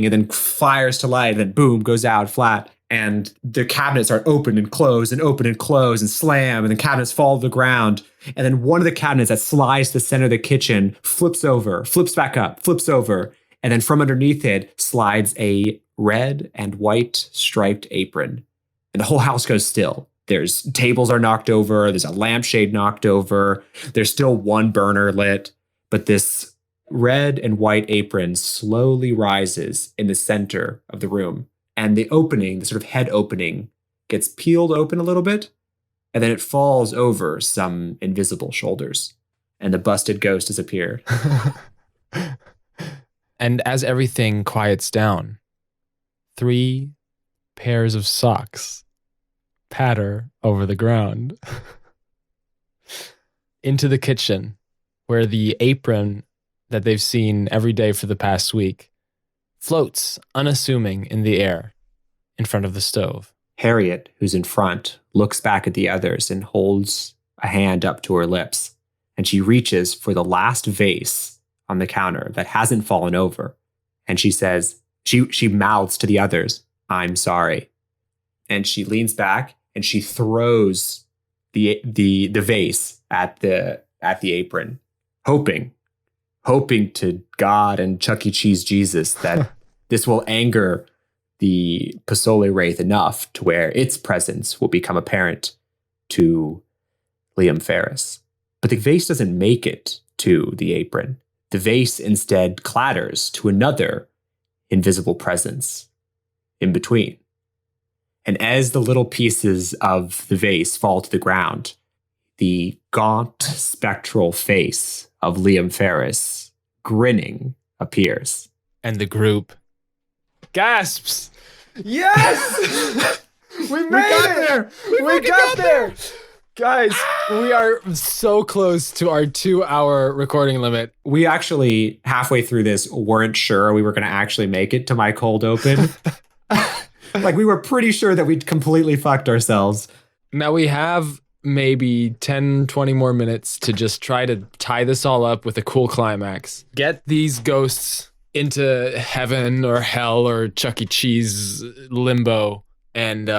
S2: and then fires to light, and then boom, goes out flat. And the cabinets are open and close and slam, and the cabinets fall to the ground. And then one of the cabinets that slides to the center of the kitchen flips over, flips back up, flips over, and then from underneath it slides a red and white striped apron. And the whole house goes still. There's tables are knocked over. There's a lampshade knocked over. There's still one burner lit. But this red and white apron slowly rises in the center of the room. And the opening, the sort of head opening, gets peeled open a little bit. And then it falls over some invisible shoulders. And the busted ghost has appeared.
S1: And as everything quiets down, 3 pairs of socks patter over the ground into the kitchen, where the apron that they've seen every day for the past week floats unassuming in the air in front of the stove.
S2: Harriet, who's in front, looks back at the others and holds a hand up to her lips. And she reaches for the last vase on the counter that hasn't fallen over. And she says, she mouths to the others, "I'm sorry." And she leans back and she throws the vase at the apron, hoping to God and Chuck E. Cheese Jesus that this will anger the Pozole Wraith enough to where its presence will become apparent to Liam Ferris. But the vase doesn't make it to the apron. The vase instead clatters to another invisible presence in between. And as the little pieces of the vase fall to the ground, the gaunt, spectral face of Liam Ferris, grinning, appears.
S1: And the group gasps.
S4: Yes! We made it! We got there! Guys, we are so close to our 2-hour recording limit.
S2: We actually, halfway through this, weren't sure we were going to actually make it to my cold open. Like, we were pretty sure that we'd completely fucked ourselves.
S1: Now we have maybe 10, 20 more minutes to just try to tie this all up with a cool climax. Get these ghosts into heaven or hell or Chuck E. Cheese limbo. And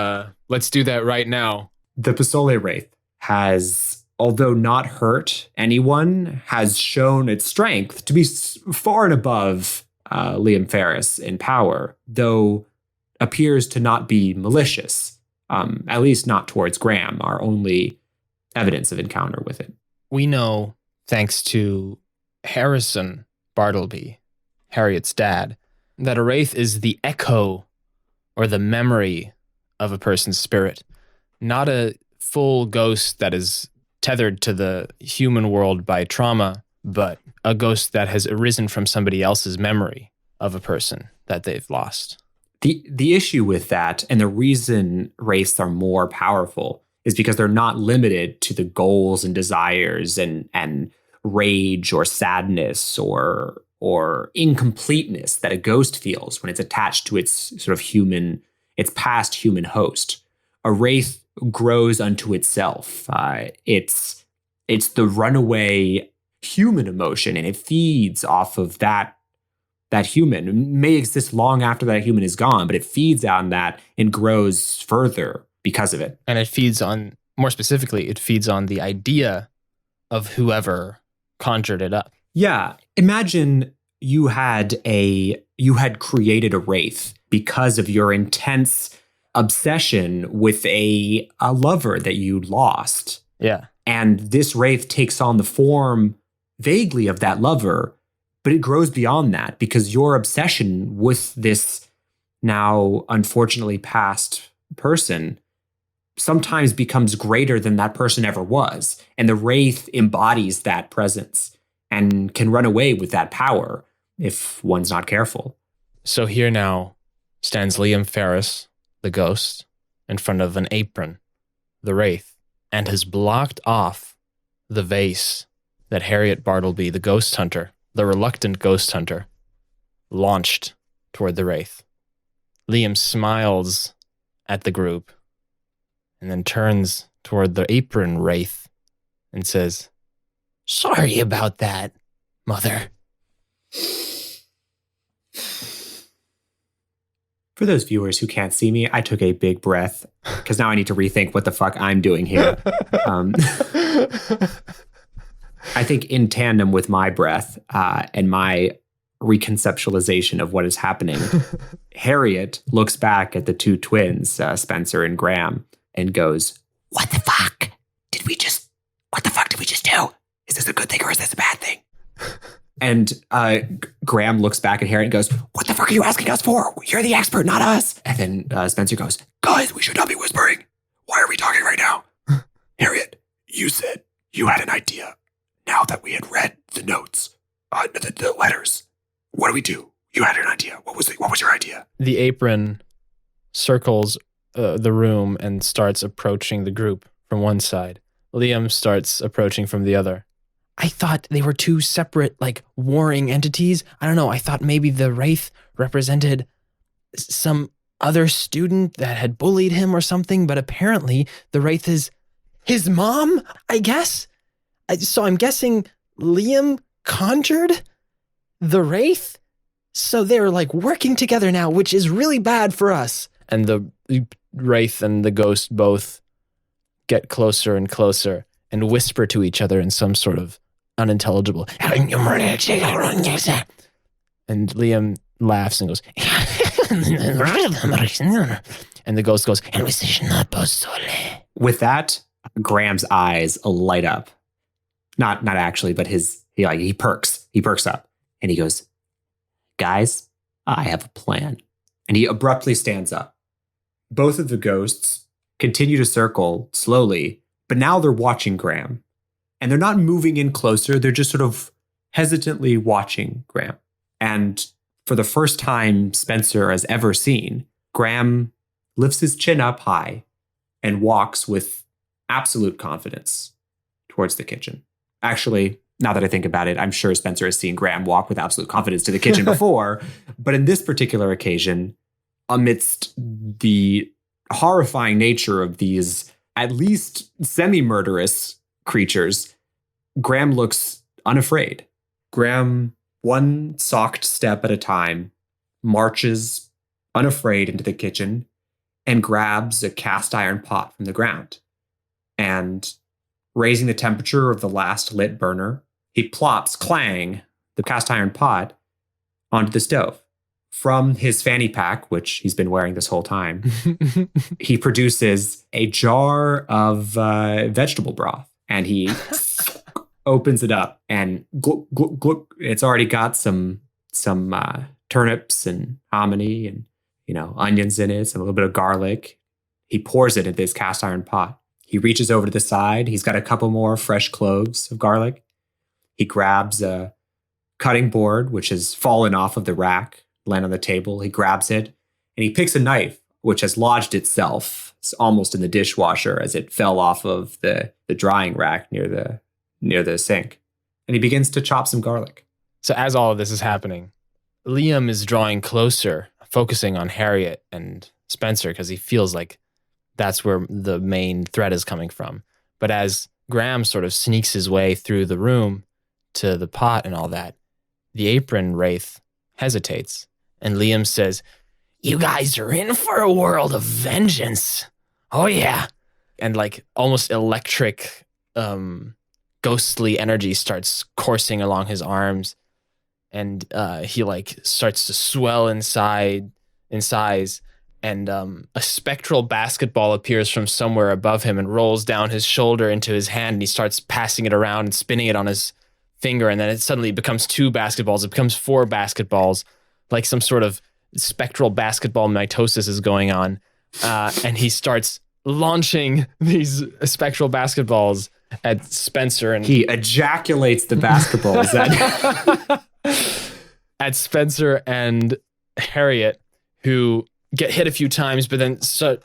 S1: let's do that right now.
S2: The Pozole Wraith has, although not hurt anyone, has shown its strength to be far and above Liam Ferris in power, though appears to not be malicious, at least not towards Graham, our only evidence of encounter with it.
S1: We know, thanks to Harrison Bartleby, Harriet's dad, that a wraith is the echo or the memory of a person's spirit, not a full ghost that is tethered to the human world by trauma, but a ghost that has arisen from somebody else's memory of a person that they've lost.
S2: The issue with that, and the reason wraiths are more powerful, is because they're not limited to the goals and desires and rage or sadness or incompleteness that a ghost feels when it's attached to its sort of human, its past human host. A wraith grows unto itself. It's the runaway human emotion, and it feeds off of that human. It may exist long after that human is gone, but it feeds on that and grows further because of it.
S1: And it feeds on, more specifically, it feeds on the idea of whoever conjured it up.
S2: Yeah. Imagine you had created a wraith because of your intense obsession with a lover that you lost.
S1: Yeah.
S2: And this wraith takes on the form vaguely of that lover, but it grows beyond that because your obsession with this now unfortunately passed person sometimes becomes greater than that person ever was. And the wraith embodies that presence and can run away with that power if one's not careful.
S1: So here now stands Liam Ferris, the ghost, in front of an apron, the wraith, and has blocked off the vase that Harriet Bartleby, the ghost hunter, the reluctant ghost hunter, launched toward the Wraith. Liam smiles at the group and then turns toward the apron Wraith and says, "Sorry about that, Mother."
S2: For those viewers who can't see me, I took a big breath because now I need to rethink what the fuck I'm doing here. I think in tandem with my breath and my reconceptualization of what is happening, Harriet looks back at the two twins, Spencer and Graham, and goes,
S6: What the fuck did we just do? Is this a good thing or is this a bad thing?
S2: and Graham looks back at Harriet and goes,
S6: What the fuck are you asking us for? You're the expert, not us.
S2: and then Spencer goes,
S6: Guys, we should not be whispering. Why are we talking right now? Harriet, you said you had an idea. Now that we had read the notes, the letters, what do we do? You had an idea. What was your idea?
S1: The apron circles the room and starts approaching the group from one side. Liam starts approaching from the other. I thought they were two separate, warring entities. I don't know. I thought maybe the Wraith represented some other student that had bullied him or something, but apparently the Wraith is his mom, I guess? So I'm guessing Liam conjured the Wraith? So they're working together now, which is really bad for us. And the Wraith and the ghost both get closer and closer and whisper to each other in some sort of unintelligible. And Liam laughs and goes, and the ghost goes, Pozole.
S2: With that, Graham's eyes light up. Not actually, but he perks. He perks up and he goes, Guys, I have a plan. And he abruptly stands up. Both of the ghosts continue to circle slowly, but now they're watching Graham. And they're not moving in closer. They're just sort of hesitantly watching Graham. And for the first time Spencer has ever seen, Graham lifts his chin up high and walks with absolute confidence towards the kitchen. Actually, now that I think about it, I'm sure Spencer has seen Graham walk with absolute confidence to the kitchen before. But in this particular occasion, amidst the horrifying nature of these at least semi-murderous creatures, Graham looks unafraid. Graham, one socked step at a time, marches unafraid into the kitchen and grabs a cast iron pot from the ground. And raising the temperature of the last lit burner, he plops, clang, the cast iron pot onto the stove. From his fanny pack, which he's been wearing this whole time, he produces a jar of vegetable broth, and he opens it up, and it's already got some turnips and hominy and onions in it, some a little bit of garlic. He pours it into this cast iron pot. He reaches over to the side. He's got a couple more fresh cloves of garlic. He grabs a cutting board, which has fallen off of the rack, land on the table. He grabs it and he picks a knife, which has lodged itself almost in the dishwasher as it fell off of the drying rack near the sink. And he begins to chop some garlic.
S1: So as all of this is happening, Liam is drawing closer, focusing on Harriet and Spencer because he feels like that's where the main threat is coming from. But as Graham sort of sneaks his way through the room to the pot and all that, the apron Wraith hesitates. And Liam says, "You guys are in for a world of vengeance. Oh, yeah." And almost electric, ghostly energy starts coursing along his arms. And he starts to swell in size. And a spectral basketball appears from somewhere above him and rolls down his shoulder into his hand. And he starts passing it around and spinning it on his finger. And then it suddenly becomes 2 basketballs. It becomes 4 basketballs. Like some sort of spectral basketball mitosis is going on. And he starts launching these spectral basketballs at Spencer. And
S2: he ejaculates the basketballs
S1: at Spencer and Harriet, who get hit a few times, but then sort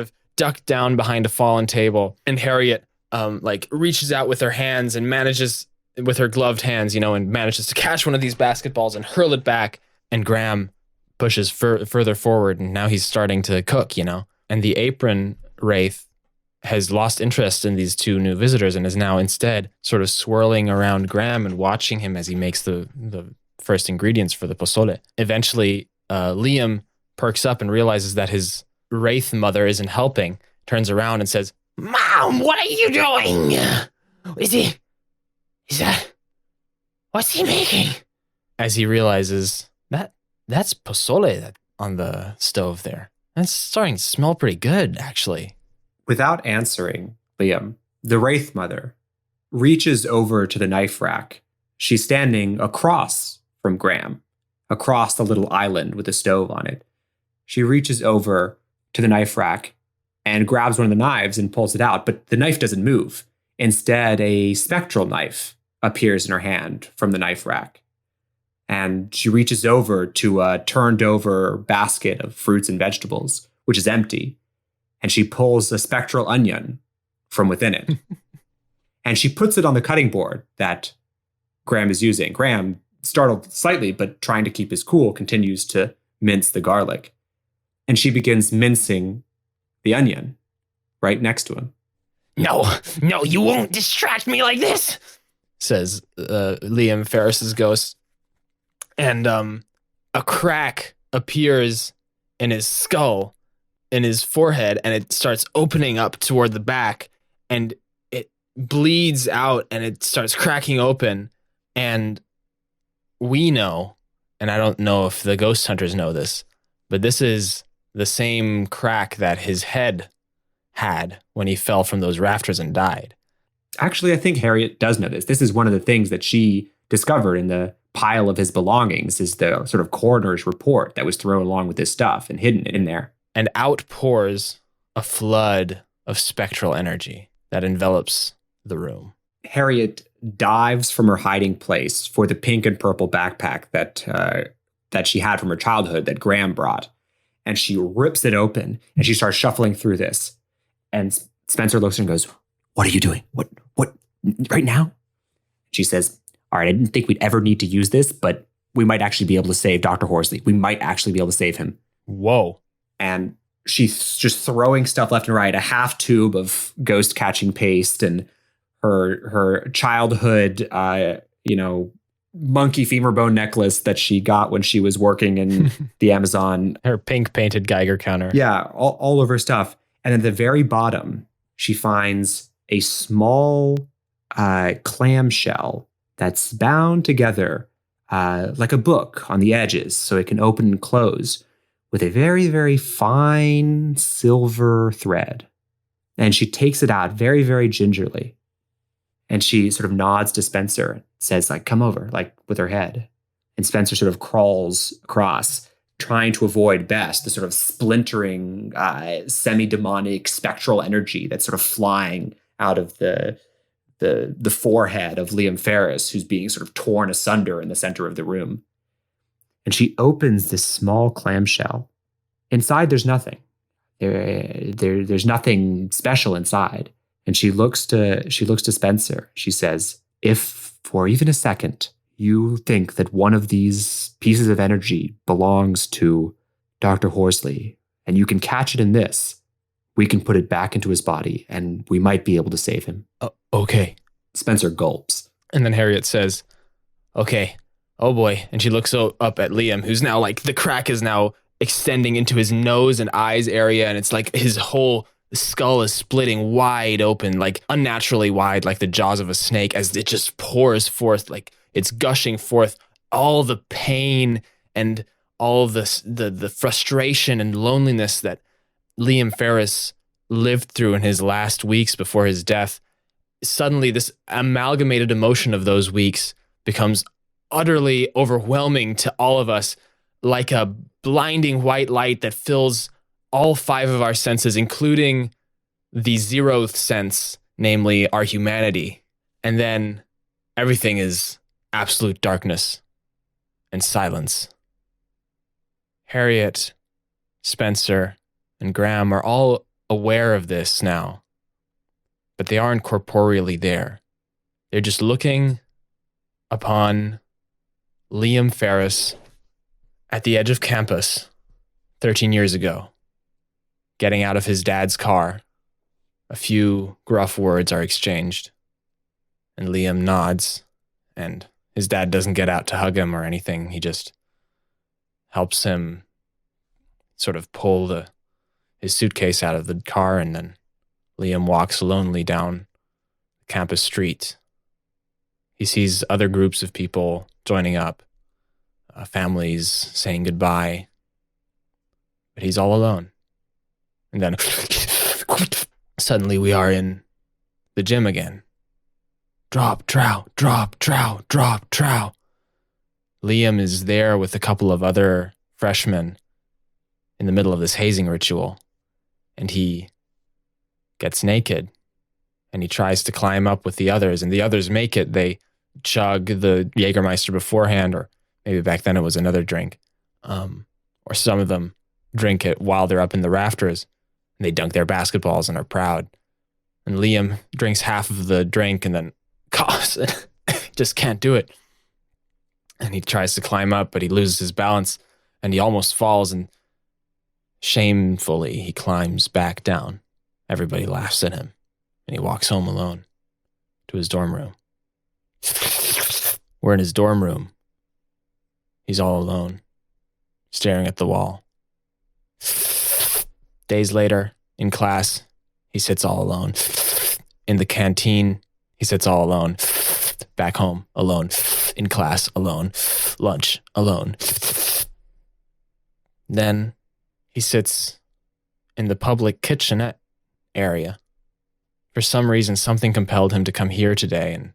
S1: of duck down behind a fallen table. And Harriet reaches out with her hands and manages, with her gloved hands, and manages to catch one of these basketballs and hurl it back. And Graham pushes further forward, and now he's starting to cook, And the apron Wraith has lost interest in these two new visitors and is now instead sort of swirling around Graham and watching him as he makes the first ingredients for the pozole. Eventually, Liam perks up and realizes that his Wraith mother isn't helping, turns around and says,
S6: Mom, what are you doing? What's he making?
S1: As he realizes that's pozole on the stove there. That's starting to smell pretty good, actually.
S2: Without answering Liam, the Wraith mother reaches over to the knife rack. She's standing across from Graham, across the little island with the stove on it. She reaches over to the knife rack and grabs one of the knives and pulls it out, but the knife doesn't move. Instead, a spectral knife appears in her hand from the knife rack. And she reaches over to a turned over basket of fruits and vegetables, which is empty. And she pulls a spectral onion from within it. And she puts it on the cutting board that Graham is using. Graham, startled slightly, but trying to keep his cool, continues to mince the garlic. And she begins mincing the onion right next to him.
S6: No, you won't distract me like this,
S1: says Liam Ferris's ghost. And a crack appears in his skull, in his forehead, and it starts opening up toward the back, and it bleeds out, and it starts cracking open. And we know, and I don't know if the ghost hunters know this, but this is the same crack that his head had when he fell from those rafters and died.
S2: Actually, I think Harriet does know this. This is one of the things that she discovered in the pile of his belongings, is the sort of coroner's report that was thrown along with his stuff and hidden in there.
S1: And out pours a flood of spectral energy that envelops the room.
S2: Harriet dives from her hiding place for the pink and purple backpack that she had from her childhood that Graham brought. And she rips it open and she starts shuffling through this. And Spencer looks and goes, "What are you doing? What, right now?" She says, "All right, I didn't think we'd ever need to use this, but we might actually be able to save Dr. Horsley. We might actually be able to save him."
S1: Whoa.
S2: And she's just throwing stuff left and right, a half tube of ghost catching paste and her childhood, monkey femur bone necklace that she got when she was working in the Amazon.
S1: Her pink painted Geiger counter.
S2: Yeah, all of her stuff. And at the very bottom, she finds a small clamshell that's bound together like a book on the edges so it can open and close with a very, very fine silver thread. And she takes it out very, very gingerly. And she sort of nods to Spencer, says, come over, with her head. And Spencer sort of crawls across, trying to avoid best the sort of splintering, semi-demonic spectral energy that's sort of flying out of the forehead of Liam Ferris, who's being sort of torn asunder in the center of the room. And she opens this small clamshell. Inside, there's nothing. There's nothing special inside. And she looks to Spencer. She says, "If for even a second you think that one of these pieces of energy belongs to Dr. Horsley, and you can catch it in this, we can put it back into his body, and we might be able to save him."
S1: Okay.
S2: Spencer gulps.
S1: And then Harriet says, "Okay. Oh boy." And she looks up at Liam, who's now the crack is now extending into his nose and eyes area. And it's like his whole skull is splitting wide open, unnaturally wide, like the jaws of a snake, as it just pours forth, it's gushing forth all the pain and all the frustration and loneliness that Liam Ferris lived through in his last weeks before his death. Suddenly, this amalgamated emotion of those weeks becomes utterly overwhelming to all of us, like a blinding white light that fills all five of our senses, including the zeroth sense, namely our humanity. And then everything is absolute darkness and silence. Harriet, Spencer, and Graham are all aware of this now, but they aren't corporeally there. They're just looking upon Liam Ferris At the edge of campus, 13 years ago, getting out of his dad's car, a few gruff words are exchanged, and Liam nods, and his dad doesn't get out to hug him or anything. He just helps him sort of pull his suitcase out of the car, and then Liam walks lonely down the campus street. He sees other groups of people joining up, families saying goodbye, but he's all alone. And then suddenly we are in the gym again. Drop, trow, drop, trow, drop, trow. Liam is there with a couple of other freshmen in the middle of this hazing ritual, and he gets naked, and he tries to climb up with the others, and the others make it. They chug the Jägermeister beforehand, or maybe back then it was another drink, or some of them drink it while they're up in the rafters, and they dunk their basketballs and are proud. And Liam drinks half of the drink and then coughs, just can't do it. And he tries to climb up, but he loses his balance, and he almost falls, and shamefully he climbs back down. Everybody laughs at him, and he walks home alone to his dorm room. We're in his dorm room. He's all alone, staring at the wall. Days later, in class, he sits all alone. In the canteen, he sits all alone. Back home, alone. In class, alone. Lunch, alone. Then he sits in the public kitchenette area. For some reason, something compelled him to come here today and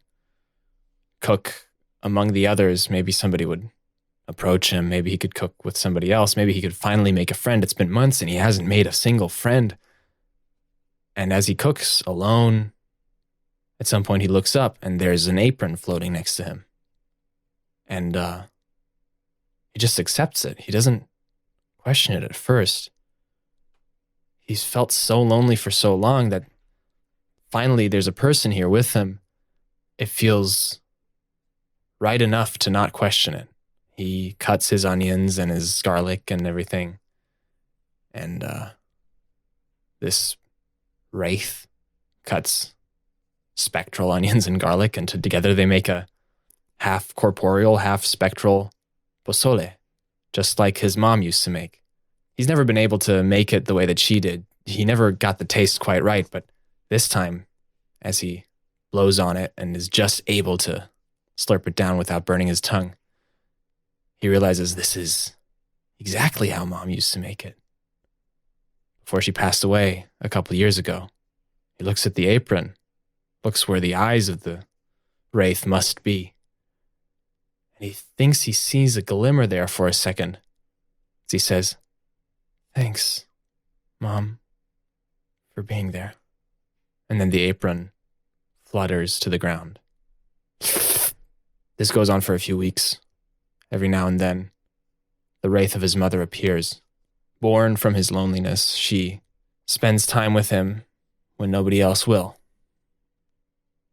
S1: cook among the others. Maybe somebody would approach him. Maybe he could cook with somebody else. Maybe he could finally make a friend. It's been months and he hasn't made a single friend. And as he cooks alone, at some point he looks up and there's an apron floating next to him. And he just accepts it. He doesn't question it at first. He's felt so lonely for so long that finally there's a person here with him. It feels right enough to not question it. He cuts his onions and his garlic and everything. And this Wraith cuts spectral onions and garlic, and together they make a half corporeal, half spectral pozole, just like his mom used to make. He's never been able to make it the way that she did. He never got the taste quite right, but this time, as he blows on it and is just able to slurp it down without burning his tongue, he realizes this is exactly how Mom used to make it. Before she passed away a couple years ago, he looks at the apron, looks where the eyes of the Wraith must be, and he thinks he sees a glimmer there for a second as he says, "Thanks, Mom, for being there." And then the apron flutters to the ground. This goes on for a few weeks. Every now and then, the Wraith of his mother appears. Born from his loneliness, she spends time with him when nobody else will.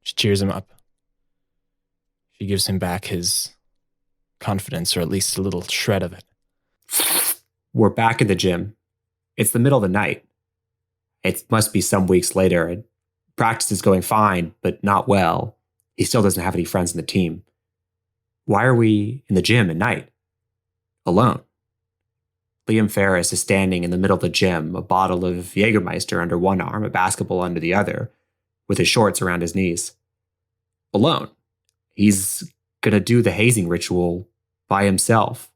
S1: She cheers him up. She gives him back his confidence, or at least a little shred of it.
S2: We're back in the gym. It's the middle of the night. It must be some weeks later, and practice is going fine, but not well. He still doesn't have any friends in the team. Why are we in the gym at night? Alone. Liam Ferris is standing in the middle of the gym, a bottle of Jägermeister under one arm, a basketball under the other, with his shorts around his knees. Alone. He's gonna do the hazing ritual by himself.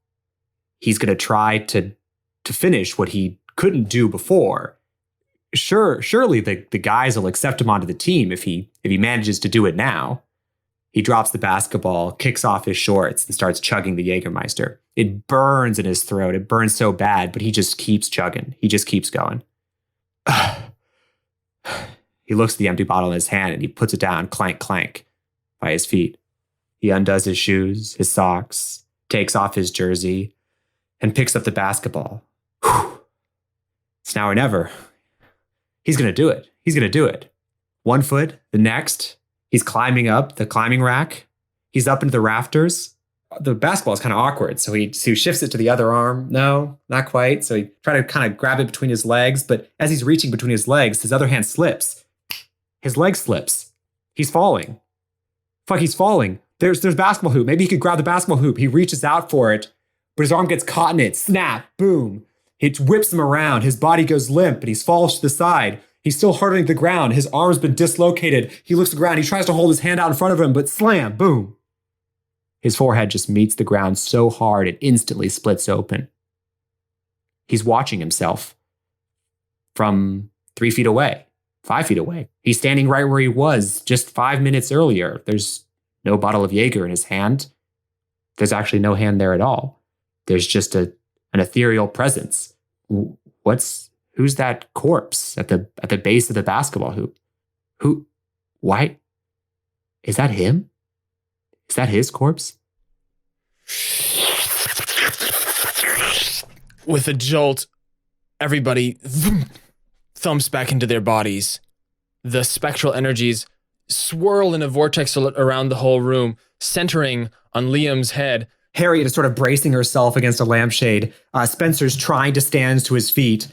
S2: He's gonna try to finish what he couldn't do before. Surely the guys will accept him onto the team if he manages to do it now. He drops the basketball, kicks off his shorts, and starts chugging the Jägermeister. It burns in his throat. It burns so bad, but he just keeps chugging. He just keeps going. He looks at the empty bottle in his hand and he puts it down, clank, clank, by his feet. He undoes his shoes, his socks, takes off his jersey, and picks up the basketball. It's now or never. He's going to do it. He's going to do it. One foot, the next. He's climbing up the climbing rack. He's up into the rafters.
S5: the basketball is kind of awkward. So he shifts it to the other arm. No, not quite. So he tried to kind of grab it between his legs. But as he's reaching between his legs, his other hand slips. His leg slips. He's falling. He's falling. There's basketball hoop. Maybe he could grab the basketball hoop. He reaches out for it, but his arm gets caught in it. Snap, boom. It whips him around. His body goes limp, and he falls to the side. He's still hurtling the ground. His arm's been dislocated. He looks at the ground. He tries to hold his hand out in front of him, but slam, boom. His forehead just meets the ground so hard it instantly splits open. He's watching himself from 3 feet away, 5 feet away. He's standing right where he was just 5 minutes earlier. There's no bottle of Jaeger in his hand. There's actually no hand there at all. There's just an ethereal presence. Who's that corpse at the base of the basketball hoop? Why? Is that him? Is that his corpse?
S1: With a jolt, everybody thumps back into their bodies. The spectral energies swirl in a vortex around the whole room, centering on Liam's head.
S5: Harriet is sort of bracing herself against a lampshade. Spencer's trying to stand to his feet.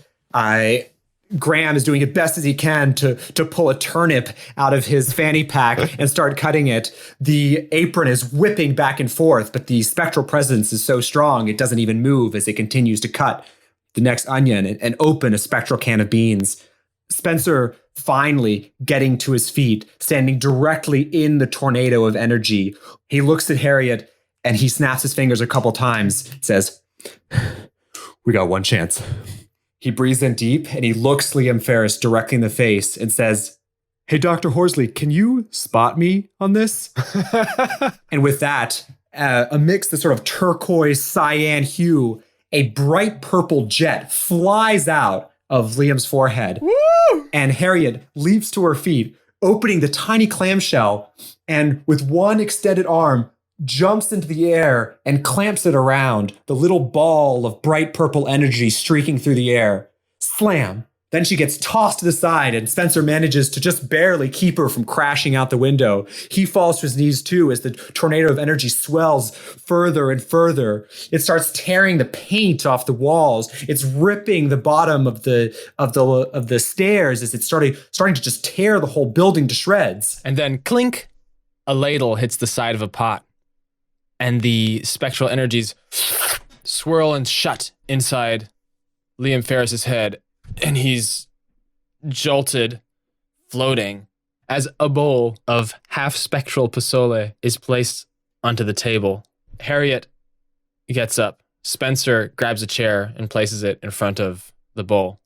S5: Graham is doing it best as he can to pull a turnip out of his fanny pack and start cutting it. The apron is whipping back and forth, but the spectral presence is so strong it doesn't even move as it continues to cut the next onion and open a spectral can of beans. Spencer finally getting to his feet, standing directly in the tornado of energy. He looks at Harriet and he snaps his fingers a couple times, says, "We got one chance." He breathes in deep and he looks Liam Ferris directly in the face and says, "Hey, Dr. Horsley, can you spot me on this?" And with that, amidst the sort of turquoise cyan hue, a bright purple jet flies out of Liam's forehead. Woo! And Harriet leaps to her feet, opening the tiny clamshell, and with one extended arm, jumps into the air and clamps it around the little ball of bright purple energy streaking through the air. Slam. Then she gets tossed to the side and Spencer manages to just barely keep her from crashing out the window. He falls to his knees too as the tornado of energy swells further and further. It starts tearing the paint off the walls. It's ripping the bottom of the stairs as it's starting to just tear the whole building to shreds.
S1: And then clink, a ladle hits the side of a pot. And the spectral energies swirl and shut inside Liam Ferris's head. And he's jolted, floating, as a bowl of half-spectral pozole is placed onto the table. Harriet gets up. Spencer grabs a chair and places it in front of the bowl.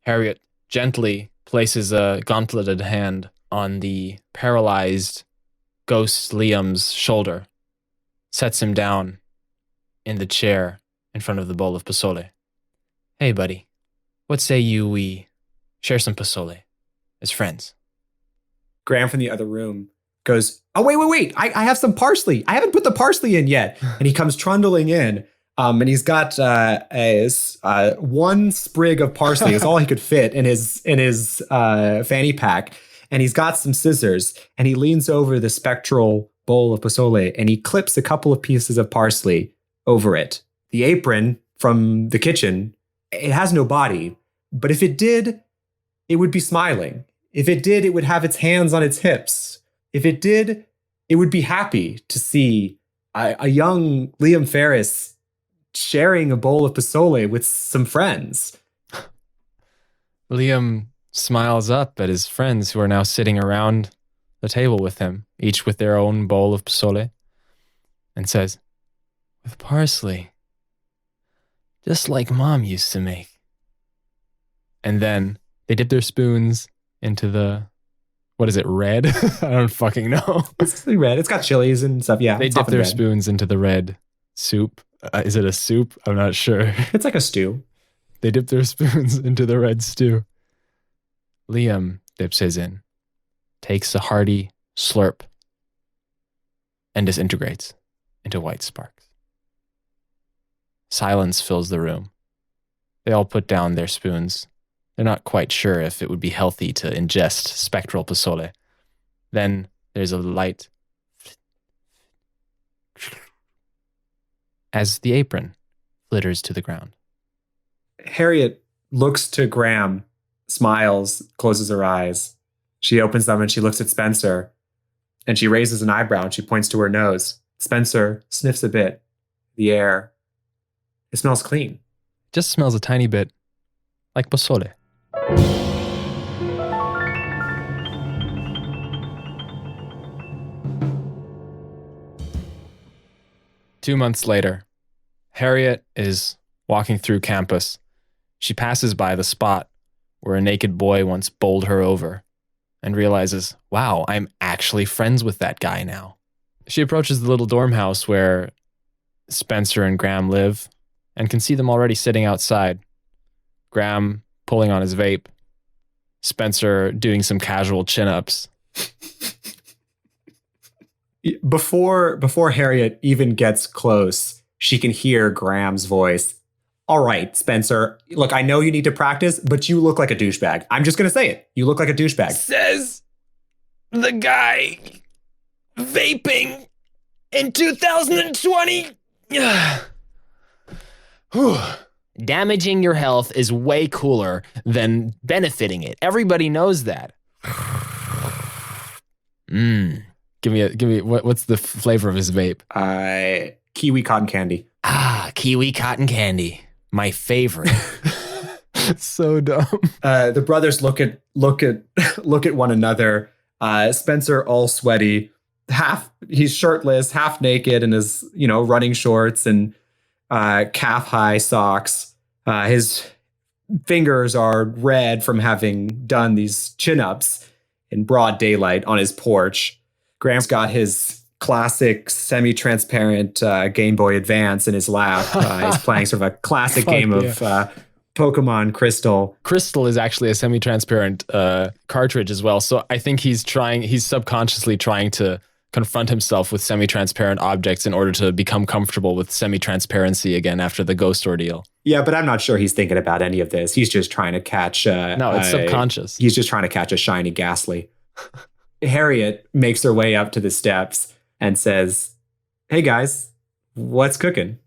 S1: Harriet gently places a gauntleted hand on the paralyzed ghost Liam's shoulder, sets him down in the chair in front of the bowl of pozole. "Hey, buddy, what say we share some pozole as friends?"
S5: Graham from the other room goes, "Oh, wait. I have some parsley. I haven't put the parsley in yet." And he comes trundling in. And he's got one sprig of parsley. It's all he could fit in his fanny pack. And he's got some scissors. And he leans over the spectral bowl of pozole and he clips a couple of pieces of parsley over it. The apron from the kitchen, it has no body, but if it did, it would be smiling. If it did, it would have its hands on its hips. If it did, it would be happy to see a young Liam Ferris sharing a bowl of pozole with some friends.
S1: Liam smiles up at his friends who are now sitting around the table with him, each with their own bowl of pozole, and says, "With parsley, just like Mom used to make." And then they dip their spoons into the, what is it, red? I don't fucking know.
S5: It's red. It's got chilies and stuff. Yeah.
S1: They dip their spoons into the red soup. Is it a soup? I'm not sure.
S5: It's like a stew.
S1: They dip their spoons into the red stew. Liam dips his in, takes a hearty slurp, and disintegrates into white sparks. Silence fills the room. They all put down their spoons. They're not quite sure if it would be healthy to ingest spectral pozole. Then there's a light as the apron flitters to the ground.
S5: Harriet looks to Graham, smiles, closes her eyes. She opens them and she looks at Spencer, and she raises an eyebrow and she points to her nose. Spencer sniffs a bit. The air, it smells clean.
S1: Just smells a tiny bit like pozole. Two months later, Harriet is walking through campus. She passes by the spot where a naked boy once bowled her over and realizes, wow, I'm actually friends with that guy now. She approaches the little dorm house where Spencer and Graham live and can see them already sitting outside. Graham pulling on his vape, Spencer doing some casual chin-ups.
S5: Before Harriet even gets close, she can hear Graham's voice. All right, Spencer, look, I know you need to practice, but you look like a douchebag. I'm just going to say it. You look like a douchebag.
S1: Says the guy vaping in 2020. Damaging your health is way cooler than benefiting it. Everybody knows that. Give me what's the flavor of his vape?
S5: Kiwi cotton candy.
S1: Kiwi cotton candy. My favorite. So dumb.
S5: The brothers look at one another. Spencer all sweaty, he's shirtless, half naked in his, running shorts and calf high socks. His fingers are red from having done these chin-ups in broad daylight on his porch. Graham's got his classic semi-transparent Game Boy Advance in his lap. He's playing sort of a classic game of Pokemon Crystal.
S1: Crystal is actually a semi-transparent cartridge as well. So I think he's subconsciously trying to confront himself with semi-transparent objects in order to become comfortable with semi-transparency again after the ghost ordeal.
S5: Yeah, but I'm not sure he's thinking about any of this. He's just trying to catch...
S1: no, it's subconscious.
S5: He's just trying to catch a shiny Ghastly. Harriet makes her way up to the steps and says, "Hey guys, what's cooking?"